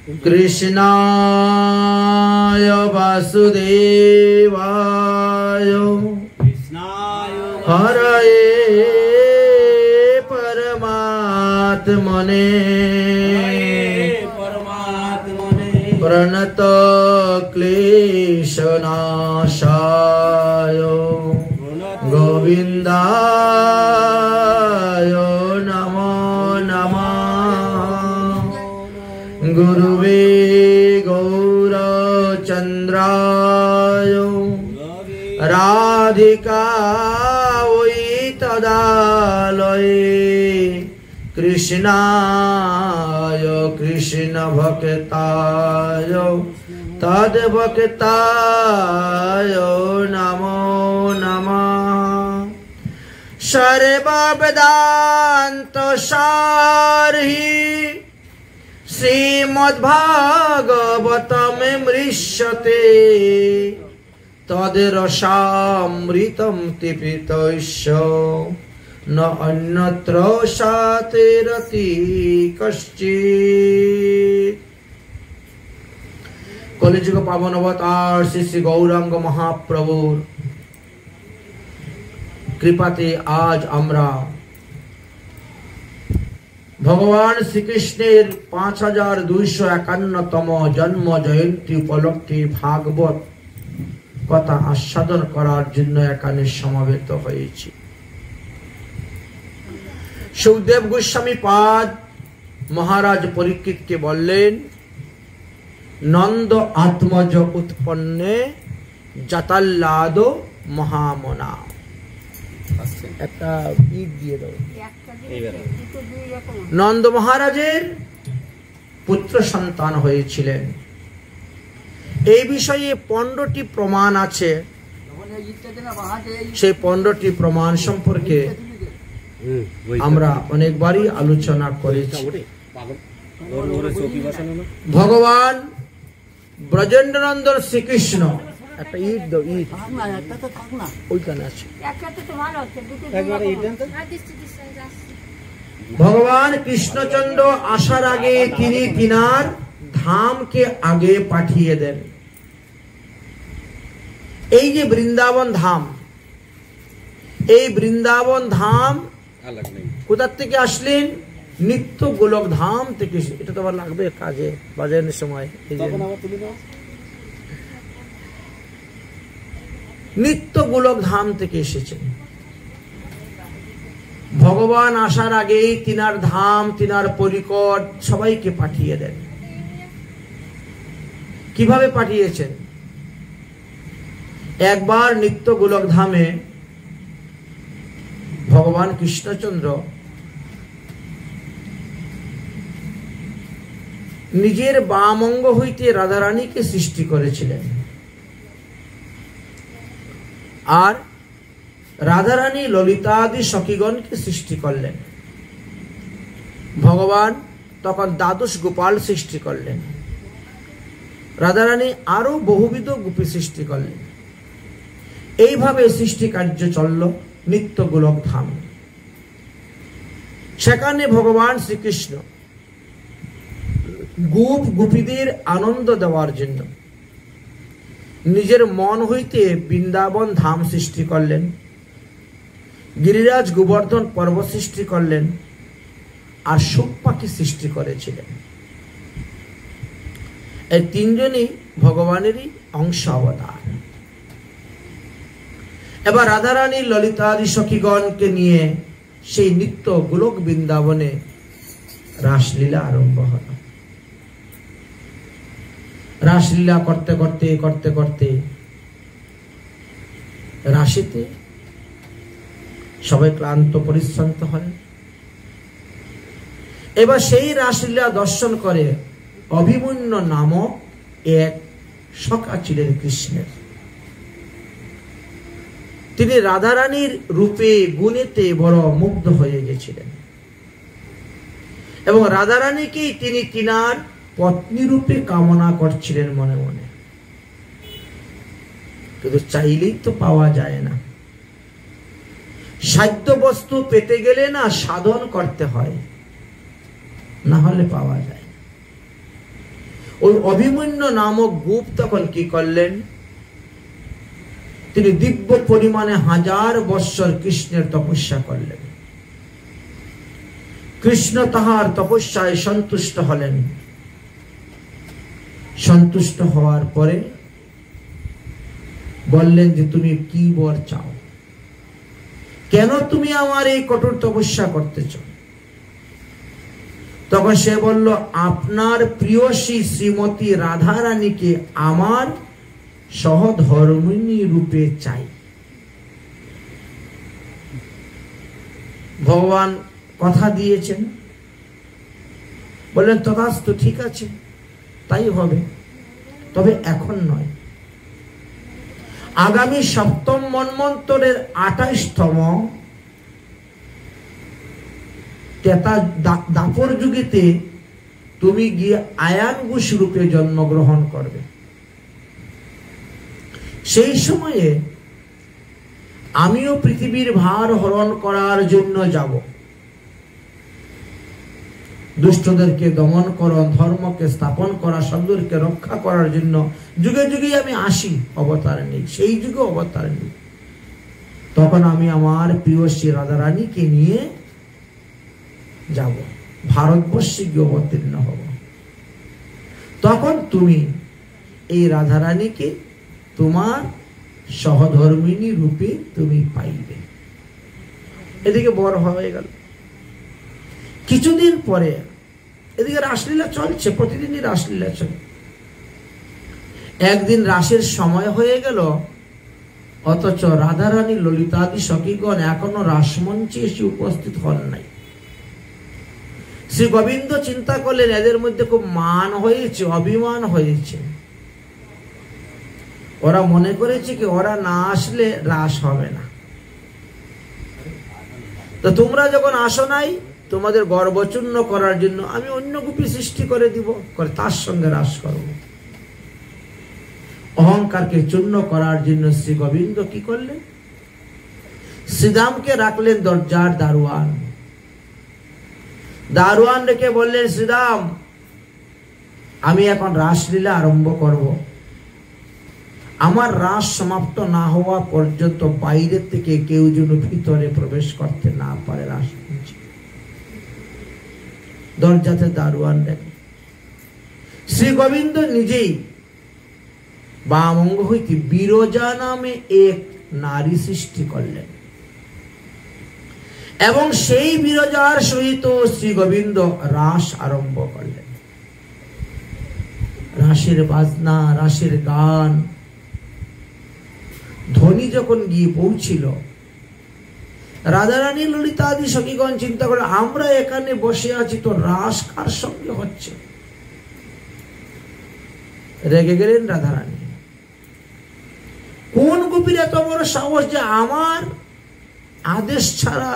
कृष्णाय वासुदेवाय हरये परमात्मने प्रणत क्लेशनाशाय गोविन्दाय नमो नमः। गुरुवे गौरचन्द्राय राधिकायै तदालये कृष्णाय कृष्णभक्ताय तद्भक्ताय नमो नमः। सर्ववेदान्तसारहि श्रीमद्भागवतमृष्यते तद्रसामृतं पिबैश्च न अन्यत्र सातिरति कश्चित्। कलिजुग पावन अवतार श्री श्री गौरांग महाप्रभुर कृपाते आज आमरा भगवान श्रीकृष्णेर 5251तम जन्म जयंती उपलक्षे भागवत कथा आस्वादन करार जन्य एखाने समवेत हयेछि। सुखदेव गोस्वामी पाद महाराज परीक्षित के बोलेन नंद आत्मज उत्पन्ने जाताल्लादो महामना। नंद महाराजेर पुत्र सन्तान हयेछिलेन। এই বিষয়ে 15টি প্রমাণ আছে। সেই 15টি প্রমাণ সম্পর্কে আমরা অনেকবারই আলোচনা করেছি। ভগবান ব্রজেন্দ্রনন্দন শ্রীকৃষ্ণ একটা ইট দাও, ইট ওইখানে আছে। ভগবান কৃষ্ণচন্দ্র আসার আগে তিনি তিনার ধামকে আগে পাঠিয়ে দেন। এই যে বৃন্দাবন ধাম, এই বৃন্দাবন ধাম কোথা থেকে আসলেন? নিত্য গোলক ধাম থেকে। এটা তো আবার লাগবে কাজে বাজানোর সময়। নিত্য গোলক ধাম থেকে এসেছেন। ভগবান আসার আগেই তিনার ধাম, তিনার পরিকর সবাইকে পাঠিয়ে দেন। কিভাবে পাঠিয়েছেন? একবার নিত্য গোলক ধামে ভগবান কৃষ্ণচন্দ্র নিজের বাম অঙ্গ হইতে রাধারানীকে সৃষ্টি করেছিলেন, আর রাধারানী ললিতাদি সখীগণকে সৃষ্টি করলেন। ভগবান তখন দ্বাদশ গোপাল সৃষ্টি করলেন। রাধারানী আরো বহুবিধ গোপী সৃষ্টি করলেন। এইভাবে সৃষ্টি কার্য চলল নিত্য গোলক ধাম। সেখানে ভগবান শ্রীকৃষ্ণ গোপ গোপীদের আনন্দ দেওয়ার জন্য নিজের মন হইতে বৃন্দাবন ধাম সৃষ্টি করলেন, গিরিরাজ গোবর্ধন পর্বত সৃষ্টি করলেন, আর শুক পাখি সৃষ্টি করেছিলেন। এই তিনজনই ভগবানেরই অংশ অবতার। এবার রাধারানী ললিতাদি সখীগণকে নিয়ে সেই নিত্য গোলক বৃন্দাবনে রাসলীলা আরম্ভ হল। রাসলীলা করতে করতে করতে করতে রাশিতে সবাই ক্লান্ত পরিশ্রান্ত হন। এবার সেই রাসলীলা দর্শন করে অভিমন্যু নামক এক সখা ছিলেন কৃষ্ণের। তিনি রাধারানীর রূপে গুণেতে বড় মুগ্ধ হয়ে গেছিলেন এবং রাধারানীকেই তিনি তিনার পত্নী রূপে কামনা করছিলেন মনে মনে। কিন্তু চাইলেই তো পাওয়া যায় না। সাধ্য বস্তু পেতে গেলে না সাধন করতে হয়, না হলে পাওয়া যায়। ওই অভিমন্যু নামক গোপ তখন কি করলেন, তিনি দিব্য পরিমাণে 1000 বৎসর কৃষ্ণের তপস্যা করলেন। কৃষ্ণ তাহার তপস্যায় সন্তুষ্ট হলেন। সন্তুষ্ট হওয়ার পরে বললেন যে তুমি কি বর চাও, কেন তুমি আমার এই কঠোর তপস্যা করতেছ? তখন সে বলল, আপনার প্রিয়সী শ্রীমতী রাধা রানীকে আমার সহধর্মিণী রূপে চাই। ভগবান কথা দিয়েছেন, বললেন তথাস্তু, ঠিক আছে, তাই হবে, তবে এখন নয়। আগামী 7ম মন্বন্তরের 28তম দাপর যুগেতে তুমি গিয়ে আয়ানগুষ রূপে জন্মগ্রহণ করবে। সেই সময়ে আমিও পৃথিবীর ভার হরণ করার জন্য যাব। দুষ্টদেরকে দমন করা, ধর্মকে স্থাপন করা, সদুরকে রক্ষা করার জন্য যুগে যুগে আমি আসি, অবতার নেই, সেই যুগে অবতার নেই। তখন আমি আমার প্রিয় শ্রী রাধারানীকে নিয়ে যাব, ভারতবর্ষে গিয়ে অবতীর্ণ হব। তখন তুমি এই রাধারানীকে তোমার সহধর্মিণী রূপে তুমি পাইবে। এদিকে বড় হয়ে গেল। কিছুদিন পরে এদিকে রাসলীলা চলছে, প্রতিদিনই রাসলীলা চলে। একদিন রাসের সময় হয়ে গেল, অথচ রাধারানী ললিতাদি সখীগণ এখনো রাসমঞ্চে এসে উপস্থিত হন নাই। শ্রী গোবিন্দ চিন্তা করলেন এদের মধ্যে খুব মান হয়েছে, অভিমান হয়েছে। ওরা মনে করেছে কি ওরা না আসলে রাস হবে না। তো তোমরা যখন আসো নাই, তোমাদের গর্বচূর্ণ করার জন্য আমি অন্য গোপী সৃষ্টি করে দিব, করে তার সঙ্গে রাস করব। অহংকারকে চূর্ণ করার জন্য শ্রী গোবিন্দ কি করলেন, শ্রীদামকে রাখলেন দরজার দারোয়ান। দারোয়ান রেখে বললেন, শ্রীদাম, আমি এখন রাসলীলা আরম্ভ করব। আমার রাস সমাপ্ত না হওয়া পর্যন্ত বাইরে থেকে কেউ যেন ভিতরে প্রবেশ করতে না পারে। রাস দরজাতে দারোয়ান রেখে শ্রী গোবিন্দ নিজেই বাম অঙ্গ হইতে বিরজা নামে এক নারী সৃষ্টি করলেন এবং সেই বিরজার সহিত শ্রী গোবিন্দ রাস আরম্ভ করলেন। রাসের বাজনা, রাসের গান ধ্বনি যখন গিয়ে পৌঁছিল, রাধারানী ললিতা আদি সখীগণ চিন্তা করে, আমরা এখানে বসে আছি তো রাস কার সঙ্গে হচ্ছে? রেগে গেলেন রাধারানী। কোন গোপীর এত বড় সাহস যে আমার আদেশ ছাড়া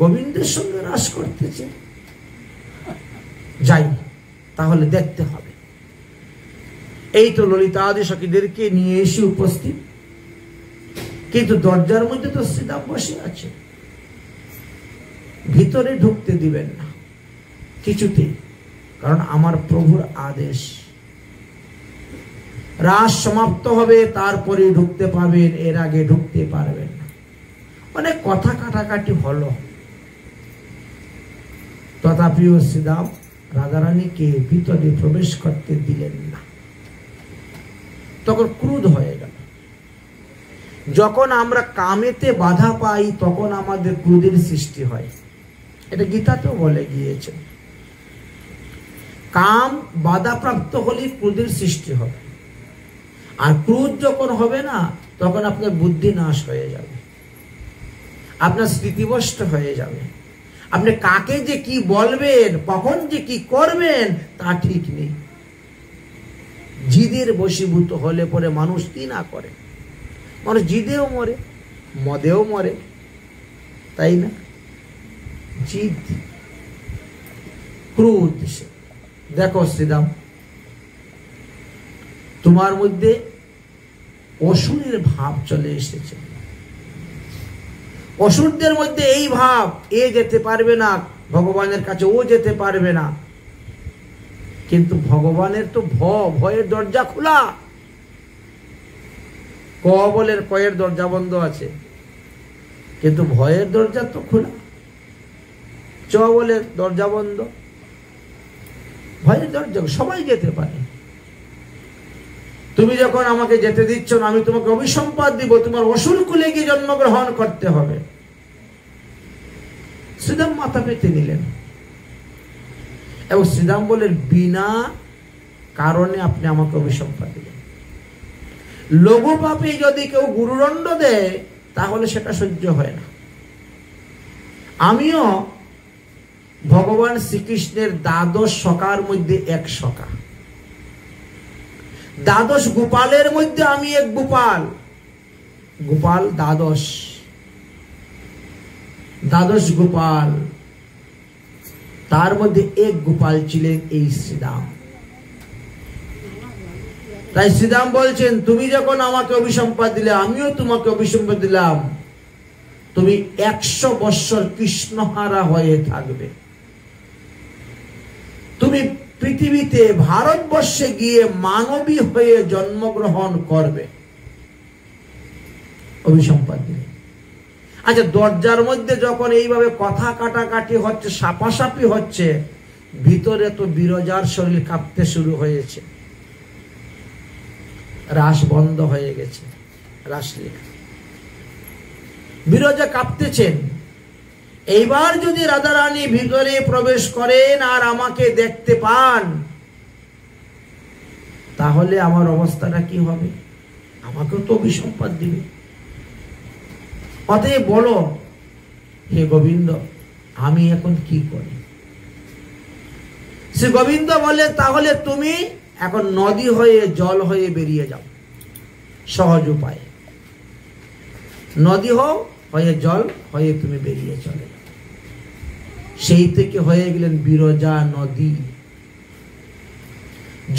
গোবিন্দের সঙ্গে রাস করতেছে? যাই, তাহলে দেখতে হবে। এই তো ললিতা আদি সখীদেরকে নিয়ে এসে উপস্থিত, কিন্তু দরজার মধ্যে তো শ্রীদাম বসে আছে, ভিতরে ঢুকতে দিবেন না কিছুতেই, কারণ আমার প্রভুর আদেশ। রাস সমাপ্ত হবে, তারপরে ঢুকতে পাবেন, এর আগে ঢুকতে পারবেন না। অনেক কথা কাটাকাটি হলো, তথাপিও শ্রীদাম রাধারানীকে ভিতরে প্রবেশ করতে দিলেন না। তখন ক্রোধ হয়ে গেল। যখন আমরা কামেতে বাধা পাই তখন আমাদের ক্রোধের সৃষ্টি হয়, এটা গীতাতেও বলে গিয়েছে। কাম বাধাপ্রাপ্ত হলে ক্রোধের সৃষ্টি হবে, আর ক্রোধ যখন হবে না তখন আপনার বুদ্ধি নাশ হয়ে যাবে, আপনার স্মৃতিভ্রষ্ট হয়ে যাবে। আপনি কাকে যে কি বলবেন, কখন যে কি করবেন তা ঠিক নেই। জিদের বশীভূত হলে পরে মানুষ কি না করে, মানুষ জিদেও মরে, মদেও মরে, তাই না? জিদ, ক্রোধ। দেখো শ্রীদাম, তোমার মধ্যে অসুরের ভাব চলে এসেছে। অসুরদের মধ্যে এই ভাব, এ যেতে পারবে না ভগবানের কাছে, ও যেতে পারবে না। কিন্তু ভগবানের তো ভয়ের দরজা খোলা, ক বলের কয়ের দরজা বন্ধ আছে, কিন্তু ভয়ের দরজা তো খোলা। চ বলের দরজা বন্ধ, ভয়ের দরজা সবাই যেতে পারে। তুমি যখন আমাকে যেতে দিচ্ছ না, আমি তোমাকে অভিসম্পাদ দিব, তোমার অসুর কুলে গিয়ে জন্মগ্রহণ করতে হবে। শ্রীদাম মাথা পেতে নিলেন এবং শ্রীদাম বলেন, বিনা কারণে আপনি আমাকে অভিসম্পাদ দিলেন। লঘু পাপে যদি কেউ গুরুদণ্ড দেয় তাহলে সেটা সহ্য হয় না। আমিও ভগবান শ্রীকৃষ্ণের দ্বাদশ সখার মধ্যে এক সখা, দ্বাদশ গোপালের মধ্যে আমি এক গোপাল। গোপাল দ্বাদশ, দ্বাদশ গোপাল, তার মধ্যে এক গোপাল ছিলেন এই শ্রীদাম। তাই শ্রীদাম বলছেন, তুমি যখন আমাকে অভিসম্পাদ দিলে, আমিও তোমাকে অভিসম্পাদ দিলাম, তুমি 100 বৎসর কৃষ্ণহারা হয়ে থাকবে। তুমি পৃথিবীতে ভারতবর্ষে গিয়ে মানবী হয়ে জন্মগ্রহণ করবে। অভিসম্পাদ দিলে। আচ্ছা, দরজার মধ্যে যখন এইভাবে কথা কাটাকাটি হচ্ছে, সাপাসাপি হচ্ছে, ভিতরে তো বিরজার শরীর কাঁপতে শুরু হয়েছে। রাস বন্ধ হয়ে গেছে, রাসলীলা, বিরজা কাঁপতেছেন। এইবার যদি রাধারানী ভিতরে প্রবেশ করেন আর আমাকে দেখতে পান, তাহলে আমার অবস্থাটা কি হবে? আমাকেও তো অভিসম্পাদ দিবে। অতএব বলো, হে গোবিন্দ, আমি এখন কি করি? শ্রী গোবিন্দ বলে, তাহলে তুমি এখন নদী হয়ে জল হয়ে বেরিয়ে যাও। সহজ উপায়, নদী হয়ে জল হয়ে তুমি বেরিয়ে চলে যাও। সেই থেকে হয়ে গেলেন বিরজা নদী।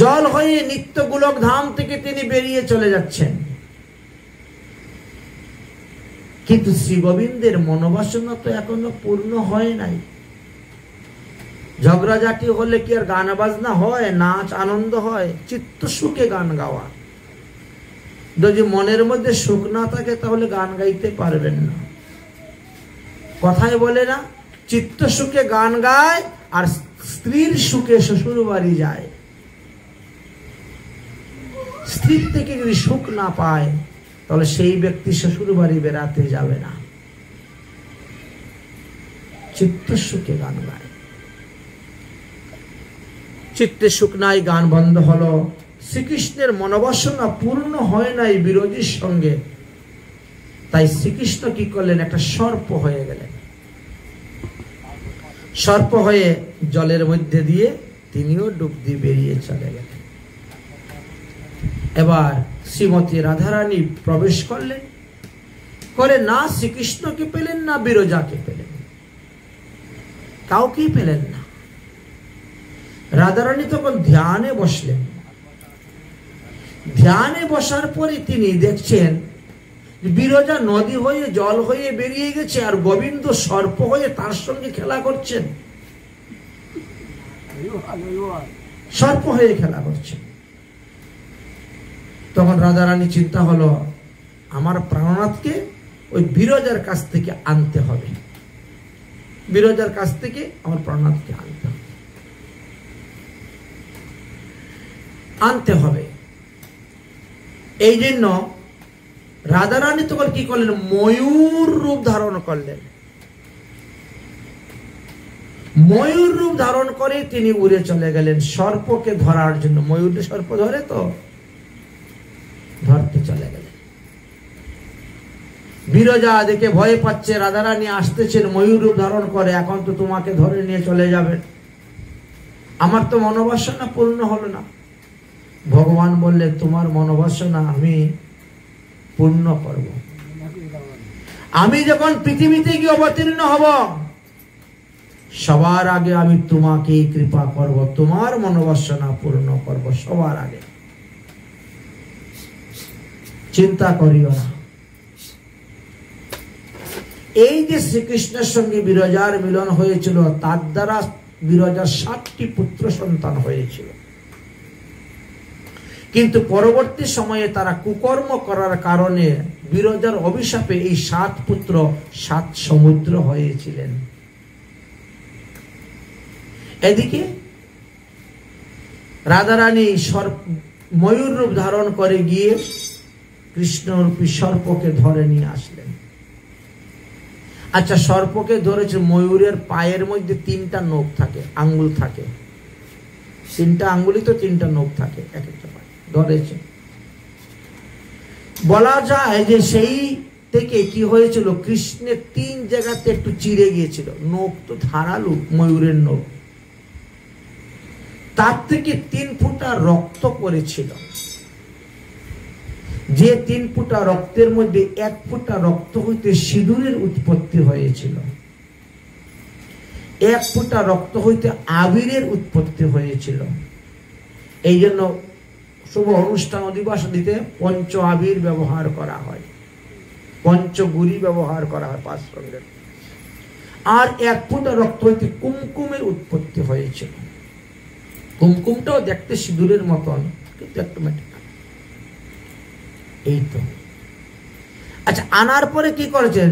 জল হয়ে নিত্য গোলক ধাম থেকে তিনি বেরিয়ে চলে যাচ্ছেন। কিন্তু শ্রী গোবিন্দের মনোবাসনা তো এখনো পূর্ণ হয় নাই। ঝগড়াঝাটি হলে কি আর গান বাজনা হয়, নাচ আনন্দ হয়? চিত্ত সুখে গান গাওয়া। যদি মনের মধ্যে সুখ না থাকে তাহলে গান গাইতে পারবেন না। কথায় বলে না, চিত্ত সুখে গান গায় আর স্ত্রীর সুখে শ্বশুর বাড়ি যায়। স্ত্রীর থেকে যদি সুখ না পায় তাহলে সেই ব্যক্তি শ্বশুর বাড়ি বেড়াতে যাবে না। চিত্ত সুখে গান গায়। চিত্তে সুখ নাই, গান বন্ধ হলো। শ্রীকৃষ্ণের মনোবাসনা পূর্ণ হয় নাই বিরোধীর সঙ্গে। তাই শ্রীকৃষ্ণ কি করলেন? একটা সর্প হয়ে গেলেন। সর্প হয়ে জলের মধ্যে দিয়ে তিনিও ডুব দিয়ে বেরিয়ে চলে গেলেন। এবার শ্রীমতী রাধারানী প্রবেশ করলেন, করে না শ্রীকৃষ্ণকে পেলেন না বিরজাকে পেলেন, কাউকেই পেলেন না। রাধারানী তখন ধ্যানে বসলেন। ধ্যানে বসার পরে তিনি দেখছেন বিরজা নদী হয়ে জল হয়ে বেরিয়ে গেছে আর গোবিন্দ সর্প হয়ে তার সঙ্গে খেলা করছেন। সর্প হয়ে খেলা করছেন। তখন রাধারানী চিন্তা হলো, আমার প্রাণনাথকে ওই বিরজার কাছ থেকে আনতে হবে। বিরজার কাছ থেকে আমার প্রাণনাথকে আনতে হবে। এই জন্য রাধারানী তখন কি করলেন? ময়ূর রূপ ধারণ করলেন। ময়ূর রূপ ধারণ করে তিনি উড়ে চলে গেলেন সর্পকে ধরার জন্য। ময়ূরে সর্প ধরে তো, ধরতে চলে গেলেন। বিরজা দেখে ভয় পাচ্ছে, রাধারানী আসতেছেন ময়ূর রূপ ধারণ করে, এখন তো তোমাকে ধরে নিয়ে চলে যাবে, আমার তো মনোবাসনা পূর্ণ হলো না। ভগবান বললেন, তোমার মনোবাসনা আমি পূর্ণ করব। আমি যখন পৃথিবীতে গিয়ে অবতীর্ণ হব, সবার আগে আমি তোমাকে কৃপা করব, তোমার মনোবাসনা পূর্ণ করব সবার আগে। চিন্তা করিও না। এই যে শ্রীকৃষ্ণের সঙ্গে বিরজার মিলন হয়েছিল, তার দ্বারা বিরজার 7টি পুত্র সন্তান হয়েছিল। কিন্তু পরবর্তী সময়ে তারা কুকর্ম করার কারণে বিরজার অভিশাপে এই 7 পুত্র 7 সমুদ্র হয়েছিলেন। এদিকে রাধারানী ময়ূর রূপ ধারণ করে গিয়ে কৃষ্ণরূপী সর্পকে ধরে নিয়ে আসলেন। আচ্ছা, সর্পকে ধরেছে, ময়ূরের পায়ের মধ্যে 3টা নখ থাকে, আঙ্গুল থাকে, 3টা আঙ্গুলই তো 3টা নখ থাকে এক একটা পায়ে, ধরেছে। বলা যায় যে সেই থেকে কি হয়েছিল, কৃষ্ণের 3 জায়গাতে একটু চিড়ে গিয়েছিল। নখ তো ধারালো, ময়ূরের নখ, তার থেকে 3 ফোঁটা রক্ত পড়েছিল। যে 3 ফোঁটা রক্তের মধ্যে 1 ফোঁটা রক্ত হইতে সিঁদুরের উৎপত্তি হয়েছিল, 1 ফোঁটা রক্ত হইতে আবিরের উৎপত্তি হয়েছিল। এই জন্য শুভ অনুষ্ঠান অধিবাস দিতে পঞ্চ আবির ব্যবহার করা হয়, পঞ্চগুরি ব্যবহার করা হয় 5 রঙের। আর 1 ফোঁটা রক্ত হইতে কুমকুমের উৎপত্তি হয়েছিল। কুমকুমটাও দেখতে সিঁদুরের মতন, কিন্তু একটু মেটে। এই তো। আচ্ছা, আনার পরে কি করেছেন,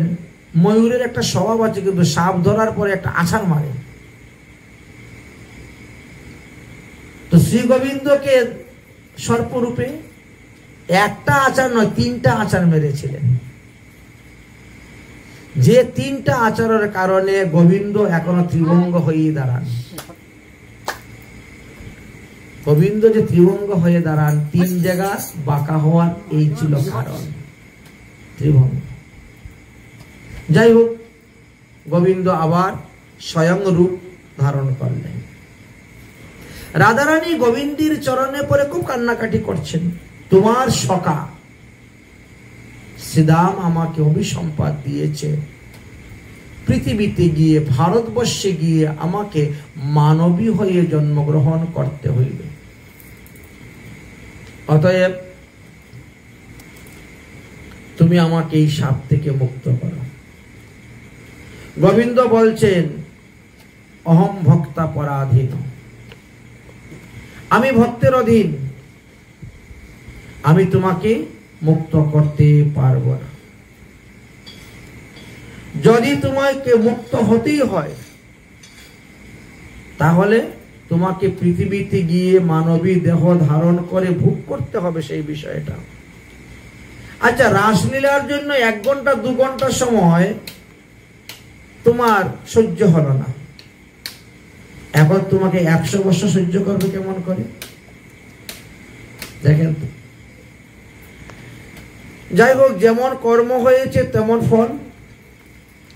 ময়ূরের একটা স্বভাব আছে, কিন্তু সাপ ধরার পরে একটা আছাড় মারে। তো শ্রী গোবিন্দকে সর্পরূপে একটা আছাড় নয়, 3টা আছাড় মেরেছিলেন। যে 3টা আছাড়ের কারণে গোবিন্দ এখনো ত্রিভঙ্গ হয়ে দাঁড়ান। গোবিন্দ যে ত্রিভঙ্গ হয়ে দাঁড়ান, 3 জায়গা বাঁকা হওয়ার এই ছিল কারণ, ত্রিভঙ্গ। যাই হোক, গোবিন্দ আবার স্বয়ং রূপ ধারণ করলেন। রাধারানী গোবিন্দের চরণে পরে খুব কান্নাকাটি করছেন। তোমার সখা শ্রীদাম আমাকে অভিসম্পাদ দিয়েছে, পৃথিবীতে গিয়ে, ভারতবর্ষে গিয়ে আমাকে মানবী হয়ে জন্মগ্রহণ করতে হইবে। অতএব তুমি আমাকে এই শাপ থেকে মুক্ত করো। গোবিন্দ বলছেন, অহম ভক্তা পরাধীন, আমি ভক্তের অধীন, আমি তোমাকে মুক্ত করতে পারবো না। যদি তোমাকে মুক্ত হতেই হয়, তাহলে তোমাকে পৃথিবীতে গিয়ে মানবী দেহ ধারণ করে ভোগ করতে হবে সেই বিষয়টা। আচ্ছা, রাসলীলার জন্য 1 ঘন্টা 2 ঘন্টা সময় তোমার সহ্য হলো না, এখন তোমাকে 100 বছর সহ্য করবে কেমন করে? দেখেন তো। যাই হোক, যেমন কর্ম হয়েছে তেমন ফল।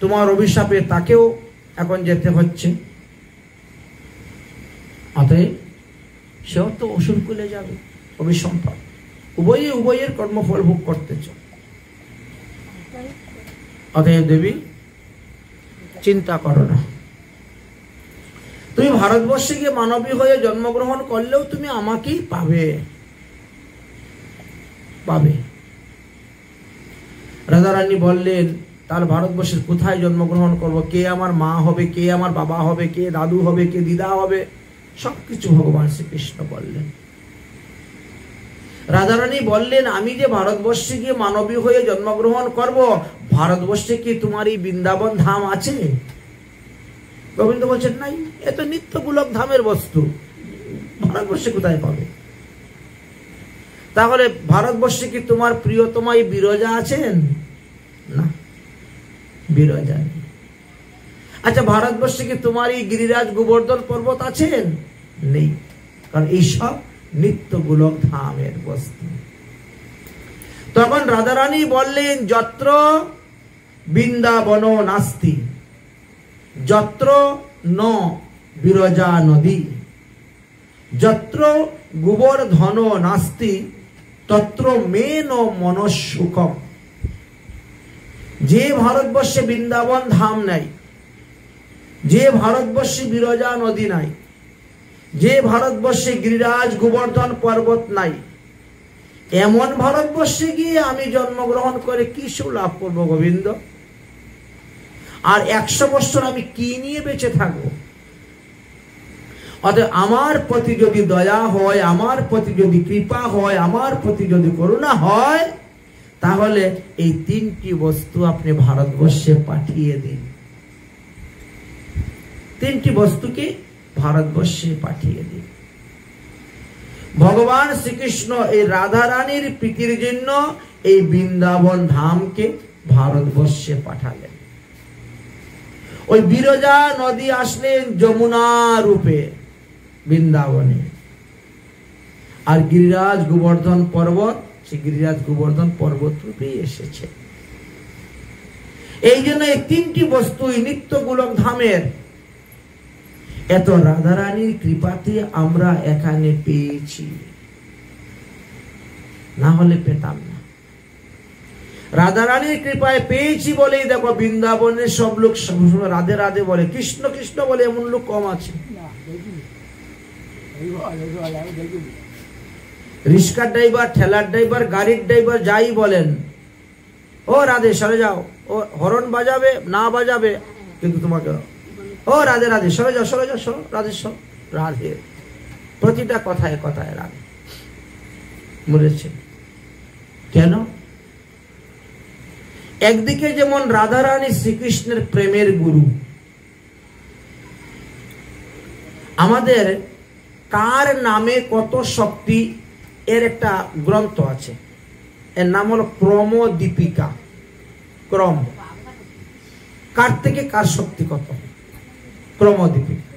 তোমার অভিশাপে তাকেও এখন যেতে হচ্ছে, অতএব সেও তো অসুর কুলে যাবে, অভিসম্পাদ। উভয়ের কর্মফল ভোগ করতেছ। অতএব দেবী চিন্তা করো না, তুমি ভারতবর্ষে গিয়ে মানবী হয়ে জন্মগ্রহণ করলেও তুমি আমাকেই পাবে। রাধারানী বললেন, তার ভারতবর্ষের কোথায় জন্মগ্রহণ করব, কে আমার মা হবে, কে আমার বাবা হবে, কে দাদু হবে, কে দিদা হবে, সবকিছু ভগবান শ্রীকৃষ্ণ বললেন। রাধারানী বললেন, আমি যে ভারতবর্ষে গিয়ে মানবী হয়ে জন্মগ্রহণ করব, ভারতবর্ষে কি তোমার এই বৃন্দাবন ধাম আছে? গোবিন্দ বলছেন, নাই, এ তো নিত্য গোলক ধামের বস্তু, ভারতবর্ষে কোথায় পাবে? তাহলে ভারতবর্ষে কি তোমার প্রিয়তমা এই বিরজা আছেন? না, বিরজা নেই। আচ্ছা, ভারতবর্ষে কি তোমার এই গিরিরাজ গোবর্ধন পর্বত আছেন? নেই, কারণ এইসব নিত্য গোলক ধামের বস্তু। তখন রাধারানী বললেন, যত্র বৃন্দাবন নাস্তি, যত্র ন বিরজা নদী, যত্র গোবর্ধন নাস্তি, তত্র মে ন মনঃসুখম। যে ভারতবর্ষে বৃন্দাবন ধাম নাই, যে ভারতবর্ষে বিরজা নদী নাই, যে ভারতবর্ষে গিরিরাজ গোবর্ধন পর্বত নাই, এমন ভারতবর্ষে গিয়ে আমি জন্মগ্রহণ করে কি লাভ করবো গোবিন্দ? আর 100 বছর আমি কি নিয়ে বেঁচে থাকবো? অতএব আমার প্রতি যদি দয়া হয়, আমার প্রতি যদি কৃপা হয়, আমার প্রতি যদি করুণা হয়, তাহলে এই তিনটি বস্তু আপনি ভারতবর্ষে পাঠিয়ে দিন। তিনটি বস্তুকে ভারতবর্ষে পাঠিয়ে দিন। ভগবান শ্রীকৃষ্ণ এই রাধা রানীর প্রীতির জন্য এই বৃন্দাবন ধামকে ভারতবর্ষে পাঠালেন। ওই বিরজা নদী আসলেন যমুনা রূপে বৃন্দাবনে, আর গিরিরাজ গোবর্ধন পর্বত সে গিরিরাজ গোবর্ধন পর্বত রূপে এসেছে। এই জন্য এই তিনটি বস্তুই নিত্য গোলক ধামের। এত রাধারানীর কৃপাতে আমরা এখানে পেয়েছি, না হলে পেতাম না। রাধারানীর কৃপায় পেয়েছি বলেই দেখো বৃন্দাবনের সব লোক রাধে রাধে বলে, কৃষ্ণ কৃষ্ণ বলে এমন লোক কম আছে। রিক্সার ড্রাইভার, ঠেলার ড্রাইভার, গাড়ির ড্রাইভার যাই বলেন, ও রাধে সরে যাও, ও হরন বাজাবে না বাজাবে কিন্তু তোমাকে ও রাধে রাধে সরে যাও, সরে যাও, সরো রাধে, সর রাধে, প্রতিটা কথায় কথায় রাধে বলেছে। কেন? একদিকে যেমন রাধারানী শ্রীকৃষ্ণের প্রেমের গুরু, আমাদের কার নামে কত শক্তি এর একটা গ্রন্থ আছে, এর নাম হলো ক্রম দীপিকা। ক্রম, কার থেকে কার শক্তি কত, ক্রম দীপিকা।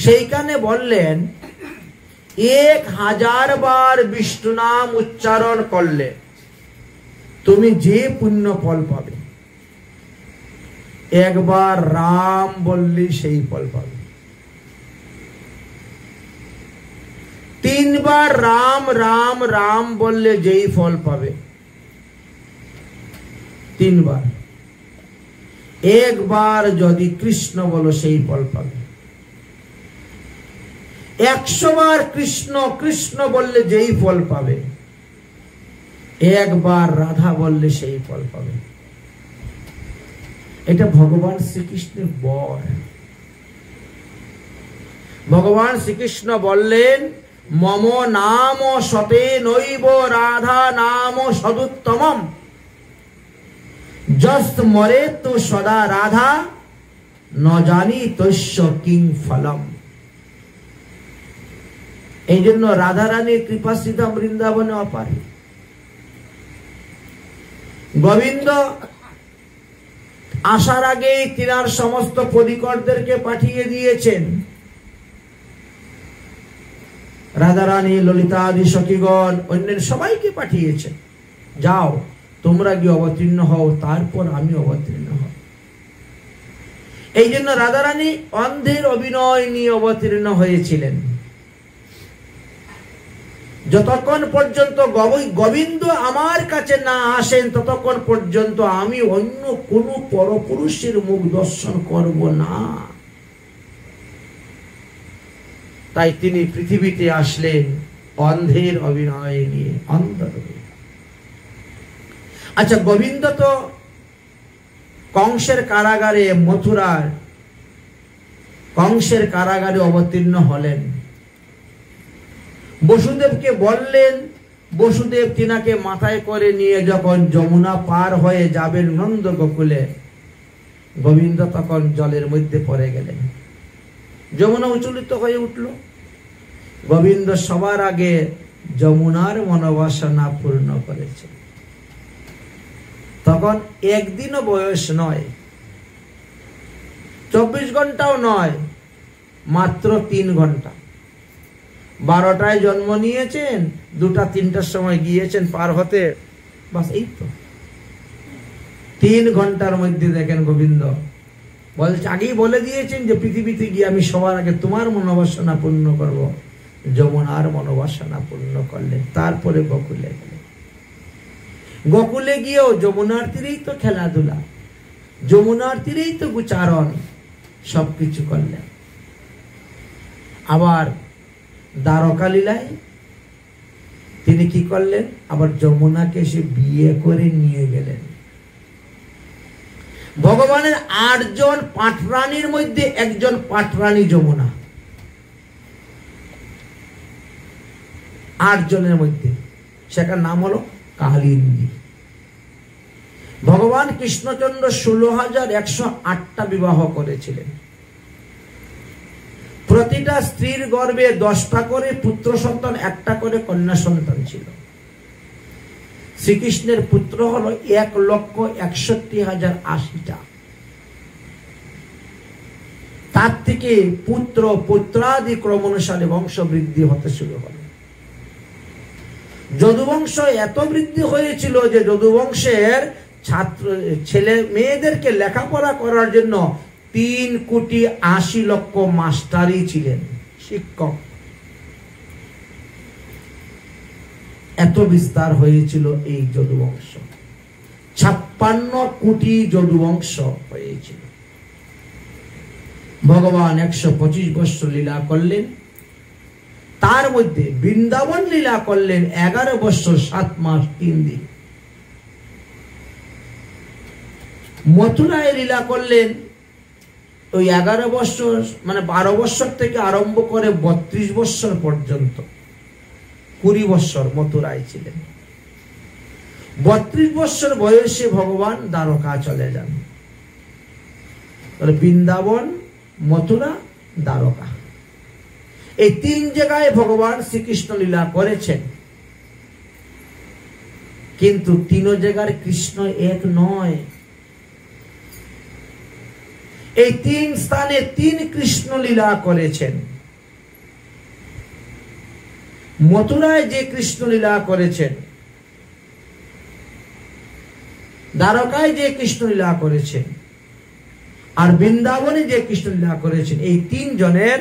সেইখানে বললেন 1000 বার বিষ্ণু নাম উচ্চারণ করলে তুমি যে পুণ্য ফল পাবে, একবার রাম বললি সেই ফল পাবে, 3 বার রাম রাম রাম বললে যেই ফল পাবে, 3 বার, একবার যদি কৃষ্ণ বলো সেই ফল পাবে, 100 বার কৃষ্ণ কৃষ্ণ বললে যেই ফল পাবে, একবার রাধা বললে সেই ফল পাবে। এটা ভগবান শ্রীকৃষ্ণের বর। ভগবান শ্রীকৃষ্ণ বললেন মম নাম সতে নৈব রাধা নাম সদুত্তমম যস মরে তো সদা রাধা ন জানি তস্য কিং ফলম। এই জন্য রাধা রানীর কৃপাশ্রিতা বৃন্দাবনে অপার। গোবিন্দ আসার আগেই তিনার সমস্ত পরিকরদেরকে পাঠিয়ে দিয়েছেন। রাধারানী, ললিতা আদি সখীগণ, অন্যের সবাইকে পাঠিয়েছেন, যাও তোমরা গিয়ে অবতীর্ণ হও, তারপর আমি অবতীর্ণ হব। এই জন্য রাধারানী অন্ধের অভিনয় নিয়ে অবতীর্ণ হয়েছিলেন। যতক্ষণ পর্যন্ত গোবিন্দ আমার কাছে না আসেন ততক্ষণ পর্যন্ত আমি অন্য কোন পরপুরুষের মুখ দর্শন করব না। তাই তিনি পৃথিবীতে আসলেন অন্ধের অভিনয় নিয়ে, অন্ধের। আচ্ছা, গোবিন্দ তো কংসের কারাগারে, মথুরার কংসের কারাগারে অবতীর্ণ হলেন। বসুদেবকে বললেন, বসুদেব তিনাকে মাথায় করে নিয়ে যখন যমুনা পার হয়ে যাবেন নন্দ গোকুলে, গোবিন্দ তখন জলের মধ্যে পড়ে গেলেন। যমুনা উচ্চলিত হয়ে উঠল। গোবিন্দ সবার আগে যমুনার মনোবাসনা পূর্ণ করেছে। তখন একদিনও বয়স নয়, 24 ঘন্টাও নয়, মাত্র 3 ঘন্টা। 12টায় জন্ম নিয়েছেন, 2টা-3টার সময় গিয়েছেন পার হতে, বাস এই তো 3 ঘন্টার মধ্যে দেখেন গোবিন্দ বলছে, আগেই বলে দিয়েছেন যে পৃথিবীতে গিয়ে আমি সবার আগে তোমার মনোবাসনা পূর্ণ করব। যমুনার মনোবাসনা পূর্ণ করলেন, তারপরে গোকুলে গেলেন। গোকুলে গিয়েও যমুনার তীরেই তো খেলাধুলা, যমুনার তীরেই তো গুচারণ, সবকিছু করলেন। আবার দ্বারকা লীলায় তিনি কি করলেন, আবার যমুনাকে সে বিয়ে করে নিয়ে গেলেন। ভগবানের 8 জন পাটরানীর মধ্যে একজন পাটরানী যমুনা। 8 জনের মধ্যে, সেটার নাম হলো কালিন্দী। ভগবান কৃষ্ণচন্দ্র 16,108টা বিবাহ করেছিলেন। প্রতিটা স্ত্রীর গর্ভে 10টা করে পুত্র সন্তান, 1টা করে কন্যা সন্তান ছিল। শ্রীকৃষ্ণের পুত্র হলো 1,61,080টা। তার থেকে পুত্র পুত্রাদি ক্রমানুসারে বংশ বৃদ্ধি হতে শুরু হল। যদুবংশ এত বৃদ্ধি হয়েছিল যে যদুবংশের ছেলে মেয়েদেরকে লেখাপড়া করার জন্য 3,80,00,000 মাস্টারই ছিলেন, শিক্ষক। এত বিস্তার হয়েছিল এই যদুবংশ। 56 কোটি যদুবংশ হয়েছিল। ভগবান 125 বৎসর লীলা করলেন। তার মধ্যে বৃন্দাবন লীলা করলেন 11 বৎসর 7 মাস 3 দিন। মথুরায় লীলা করলেন ওই 11 বৎসর, মানে 12 বৎসর থেকে আরম্ভ করে 32 বৎসর পর্যন্ত। 20 বৎসর মথুরায় ছিলেন। 32 বৎসর বয়সে ভগবান দ্বারকা চলে যান। বৃন্দাবন, মথুরা, দ্বারকা, এই 3 জায়গায় ভগবান শ্রীকৃষ্ণ লীলা করেছেন। কিন্তু 3 জায়গার কৃষ্ণ এক নয়। এই 3 স্থানে 3 কৃষ্ণ লীলা করেছেন। মথুরায় যে কৃষ্ণ লীলা করেছেন, দ্বারকায় যে কৃষ্ণ লীলা করেছেন, আর বৃন্দাবনে যে কৃষ্ণ লীলা করেছেন, এই 3 জনের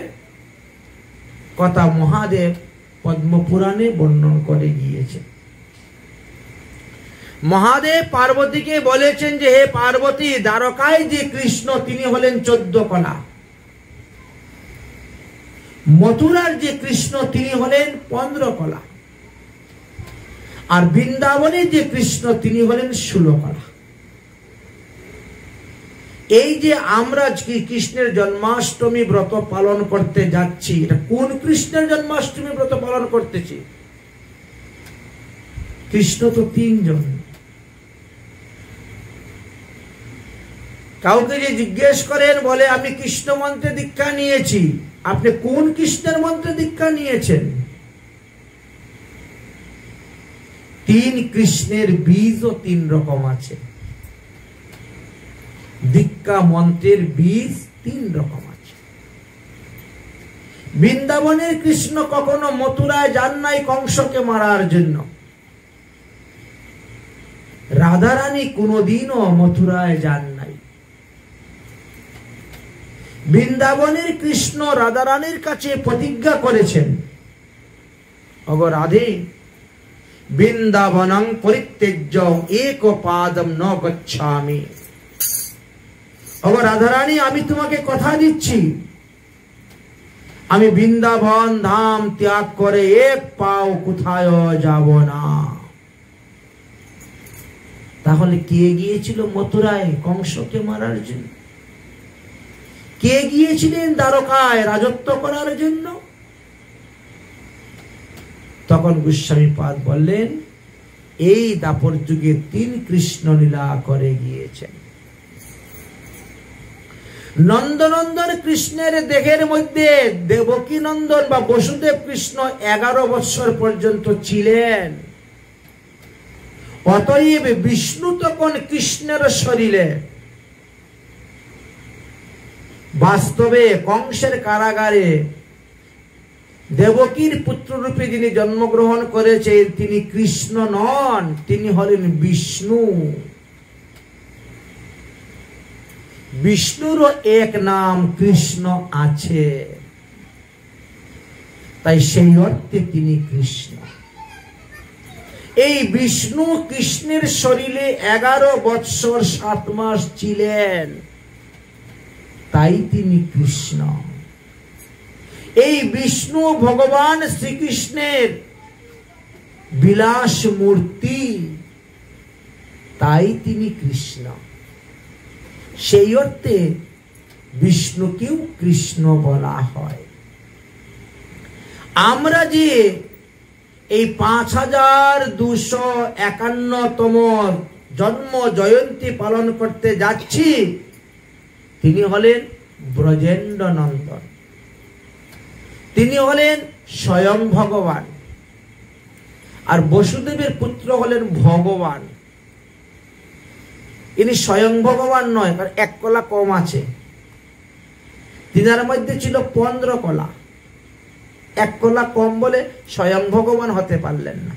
কথা মহাদেব পদ্মপুরাণে বর্ণন করে গিয়েছেন। মহাদেব পার্বতীকে বলেছেন যে হে পার্বতী, দ্বারকায় যে কৃষ্ণ তিনি হলেন 14 কলা, মথুরার যে কৃষ্ণ তিনি হলেন 15 কলা, আর বৃন্দাবনে যে কৃষ্ণ তিনি হলেন 16 কলা। এই যে আমরা কৃষ্ণের জন্মাষ্টমী ব্রত পালন করতে যাচ্ছি, এটা কোন কৃষ্ণের জন্মাষ্টমী ব্রত পালন করতেছি? কৃষ্ণ তো 3 জন। কাউকে যে জিজ্ঞেস করেন, বলে আমি কৃষ্ণ মন্ত্রে দীক্ষা নিয়েছি, আপনি কোন কৃষ্ণের মন্ত্রে দীক্ষা নিয়েছেন? 3 কৃষ্ণের বীজও 3 রকম আছে। দীক্ষা মন্ত্রের বীজ 3 রকম আছে। বৃন্দাবনের কৃষ্ণ কখনো মথুরায় যান নাই কংসকে মারার জন্য। রাধারানী কোনদিনও মথুরায় যান নাই। বৃন্দাবনের কৃষ্ণ রাধারানীর কাছে প্রতিজ্ঞা করেছেন, অগো রাধে, বৃন্দাবনং পরিত্যজ্য এক পাদম ন গচ্ছামি। অগো রাধারানী, আমি তোমাকে কথা দিচ্ছি, আমি বৃন্দাবন ধাম ত্যাগ করে 1 পাও কোথায় যাব না। তাহলে কে গিয়েছিল মথুরায় কংসকে মারার জন্য? কে গিয়েছিলেন দ্বারকায় রাজত্ব করার জন্য? তখন গোস্বামী পাদ বললেন, এই দাপর যুগে 3 কৃষ্ণ লীলা করে গিয়েছেন। নন্দনন্দন কৃষ্ণের দেহের মধ্যে দেবকী নন্দন বা বসুদেব কৃষ্ণ 11 বৎসর পর্যন্ত ছিলেন। অতএব বিষ্ণু তখন কৃষ্ণের শরীরে, বাস্তবে কংসের কারাগারে দেবকীর পুত্ররূপে যিনি জন্মগ্রহণ করেছেন তিনি কৃষ্ণ নন, তিনি হলেন বিষ্ণু। বিষ্ণুরও এক নাম কৃষ্ণ আছে, তাই সেই অর্থে তিনি কৃষ্ণ। এই বিষ্ণু কৃষ্ণের শরীরে 11 বৎসর 7 মাস ছিলেন, তাই তিনি কৃষ্ণ। এই বিষ্ণু ভগবান শ্রীকৃষ্ণের বিলাস মূর্তি, তাই তিনি কৃষ্ণ। সেই অর্থে বিষ্ণুকেও কৃষ্ণ বলা হয়। আমরা যে এই 5251তম জন্ম জয়ন্তী পালন করতে যাচ্ছি, তিনি হলেন ব্রজেন্দ্র নন্দন, তিনি হলেন স্বয়ং ভগবান। আর বসুদেবের পুত্র হলেন ভগবান। ইনি স্বয়ং ভগবান নয়, কারণ 1 কলা কম আছে। তিনার মধ্যে ছিল 15 কলা, 1 কলা কম বলে স্বয়ং ভগবান হতে পারলেন না।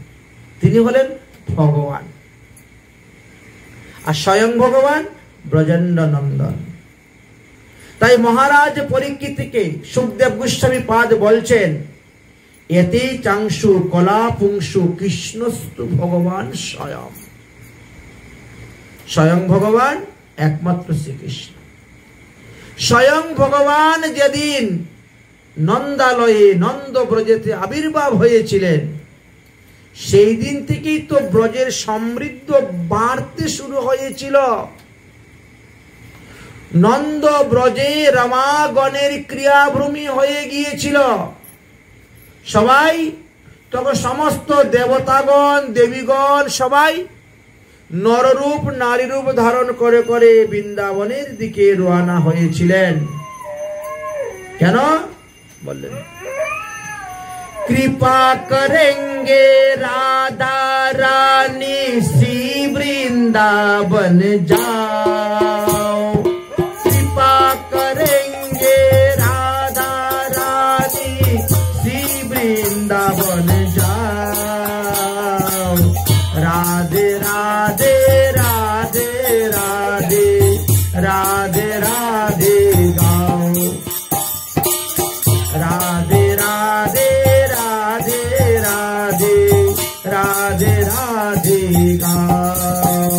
তিনি হলেন ভগবান, আর স্বয়ং ভগবান ব্রজেন্দ্র নন্দন। তাই মহারাজ পরীক্ষিতকে সুখদেব গোস্বামী পাদ বলছেন, এতে চাংশু কলা পুংসু কৃষ্ণস্তু ভগবান স্বয়ং। স্বয়ং ভগবান একমাত্র শ্রীকৃষ্ণ। স্বয়ং ভগবান যেদিন নন্দালয়ে নন্দ ব্রজেতে আবির্ভাব হয়েছিলেন, সেই দিন থেকেই তো ব্রজের সমৃদ্ধ বাড়তে শুরু হয়েছিল। নন্দ ব্রজে রমাগণের ক্রিয়াভূমি হয়ে গিয়েছিল। সবাই তখন সমস্ত দেবতাগণ দেবীগণ সবাই নররূপ নারীরূপ ধারণ করে করে বৃন্দাবনের দিকে রওনা হয়েছিলেন। কেন বললেন? কৃপা করেঙ্গে রাধা রানী শ্রী বৃন্দাবন যাও, কৃপা করেঙ্গে রাধা রানী শ্রী বৃন্দাবন যাও। রাধে রাধে রাধে রাধে রাধে রাধে গাও, রাধে রাধে রাধে রাধে রাধে রাধে गाओ।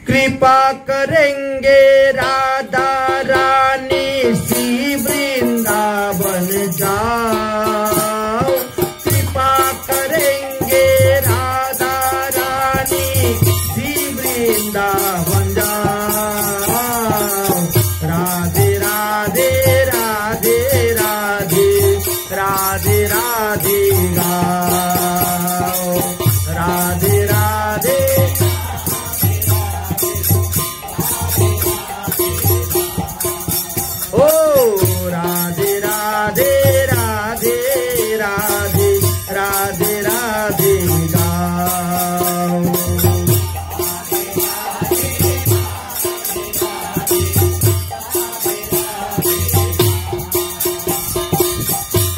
कृपा करेंगे राधा रानी श्री वृंदावन जाओ, कृपा करेंगे राधा रानी श्री वृंदावन जाओ। राधे राधे राधे राधे राधे राधे गाओ, राधे राधे ओ राधे राधे राधे राधे राधे राधे गाओ।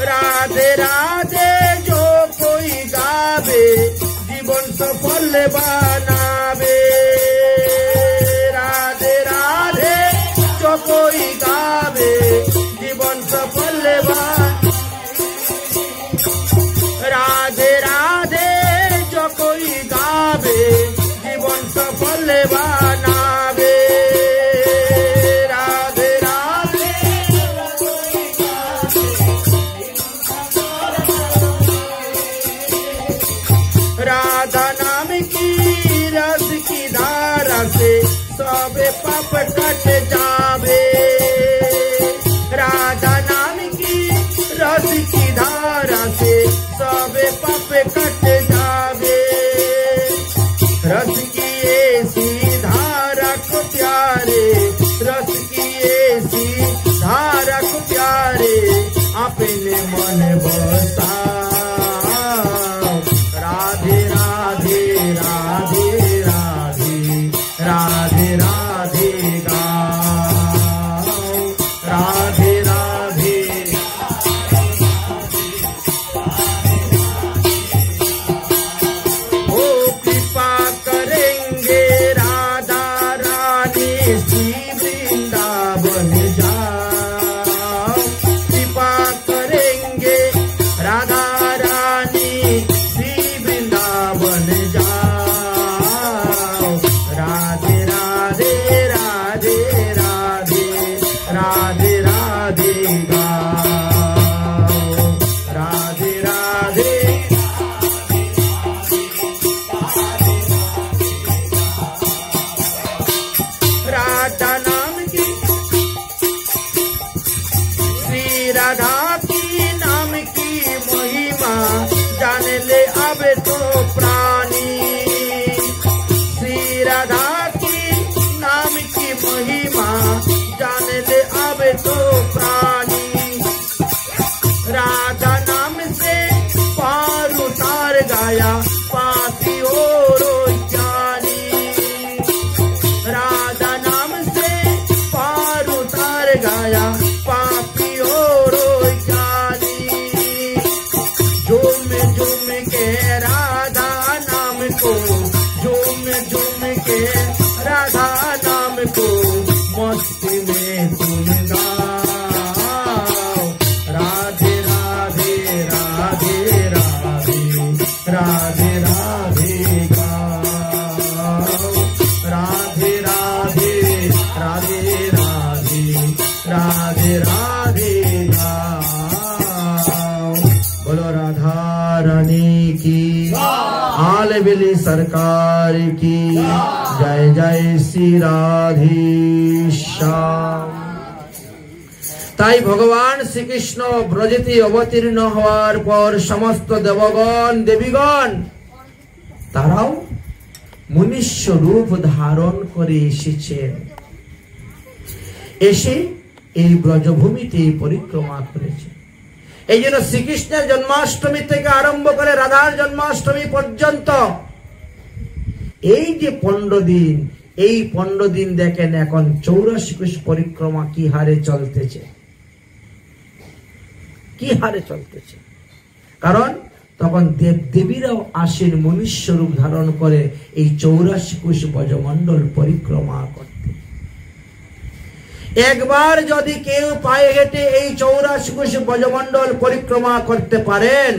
राधे राधे जो कोई गावे जीवन सफल बनावे। राधे राधे जो कोई गावे जीवन सफल बनावे। राधे राधे जो कोई गावे जीवन सफल बनावे। राधे राधे राधा नाम की रस की धारा से सब पाप कट जावे। राधा नाम की रस की धारा से सब पाप कट जावे। रस की ऐसी धारा को प्यारे, रस की ऐसी धारा को प्यारे अपने मन बसा। राधे राधे राधे राधे राधे राधे गाओ, राधे राधे ओ कृपा करेंगे राधा रानी श्री वृंदावन जाओ। कृपा करेंगे राधा রাধে রাধে গাও, রাধে রাধে রাধে রাধে রাধে রাধে গাও। बोलो राधा रानी की, आल बिली सरकार की जय जय श्री राधेश्याम। তাই ভগবান শ্রীকৃষ্ণ ব্রজেতে অবতীর্ণ হওয়ার পর সমস্ত দেবগণ দেবীগণ তারাও মনুষ্য রূপ ধারণ করে এসেছেন, এসে এই ব্রজভূমিতে পরিক্রমা করেছে। এই জন্য শ্রীকৃষ্ণের জন্মাষ্টমী থেকে আরম্ভ করে রাধার জন্মাষ্টমী পর্যন্ত এই যে 15 দিন, এই 15 দিন দেখেন এখন 84 কোষ পরিক্রমা কি হারে চলতেছে, কি হারে চলতেছে। কারণ তখন দেব দেবীরাও আসেন মনুষ্য রূপ ধারণ করে এই 84 কোষ ব্রজমণ্ডল পরিক্রমা করতে। একবার যদি কেউ পায়ে হেঁটে এই 84 কোষ ব্রজমণ্ডল পরিক্রমা করতে পারেন,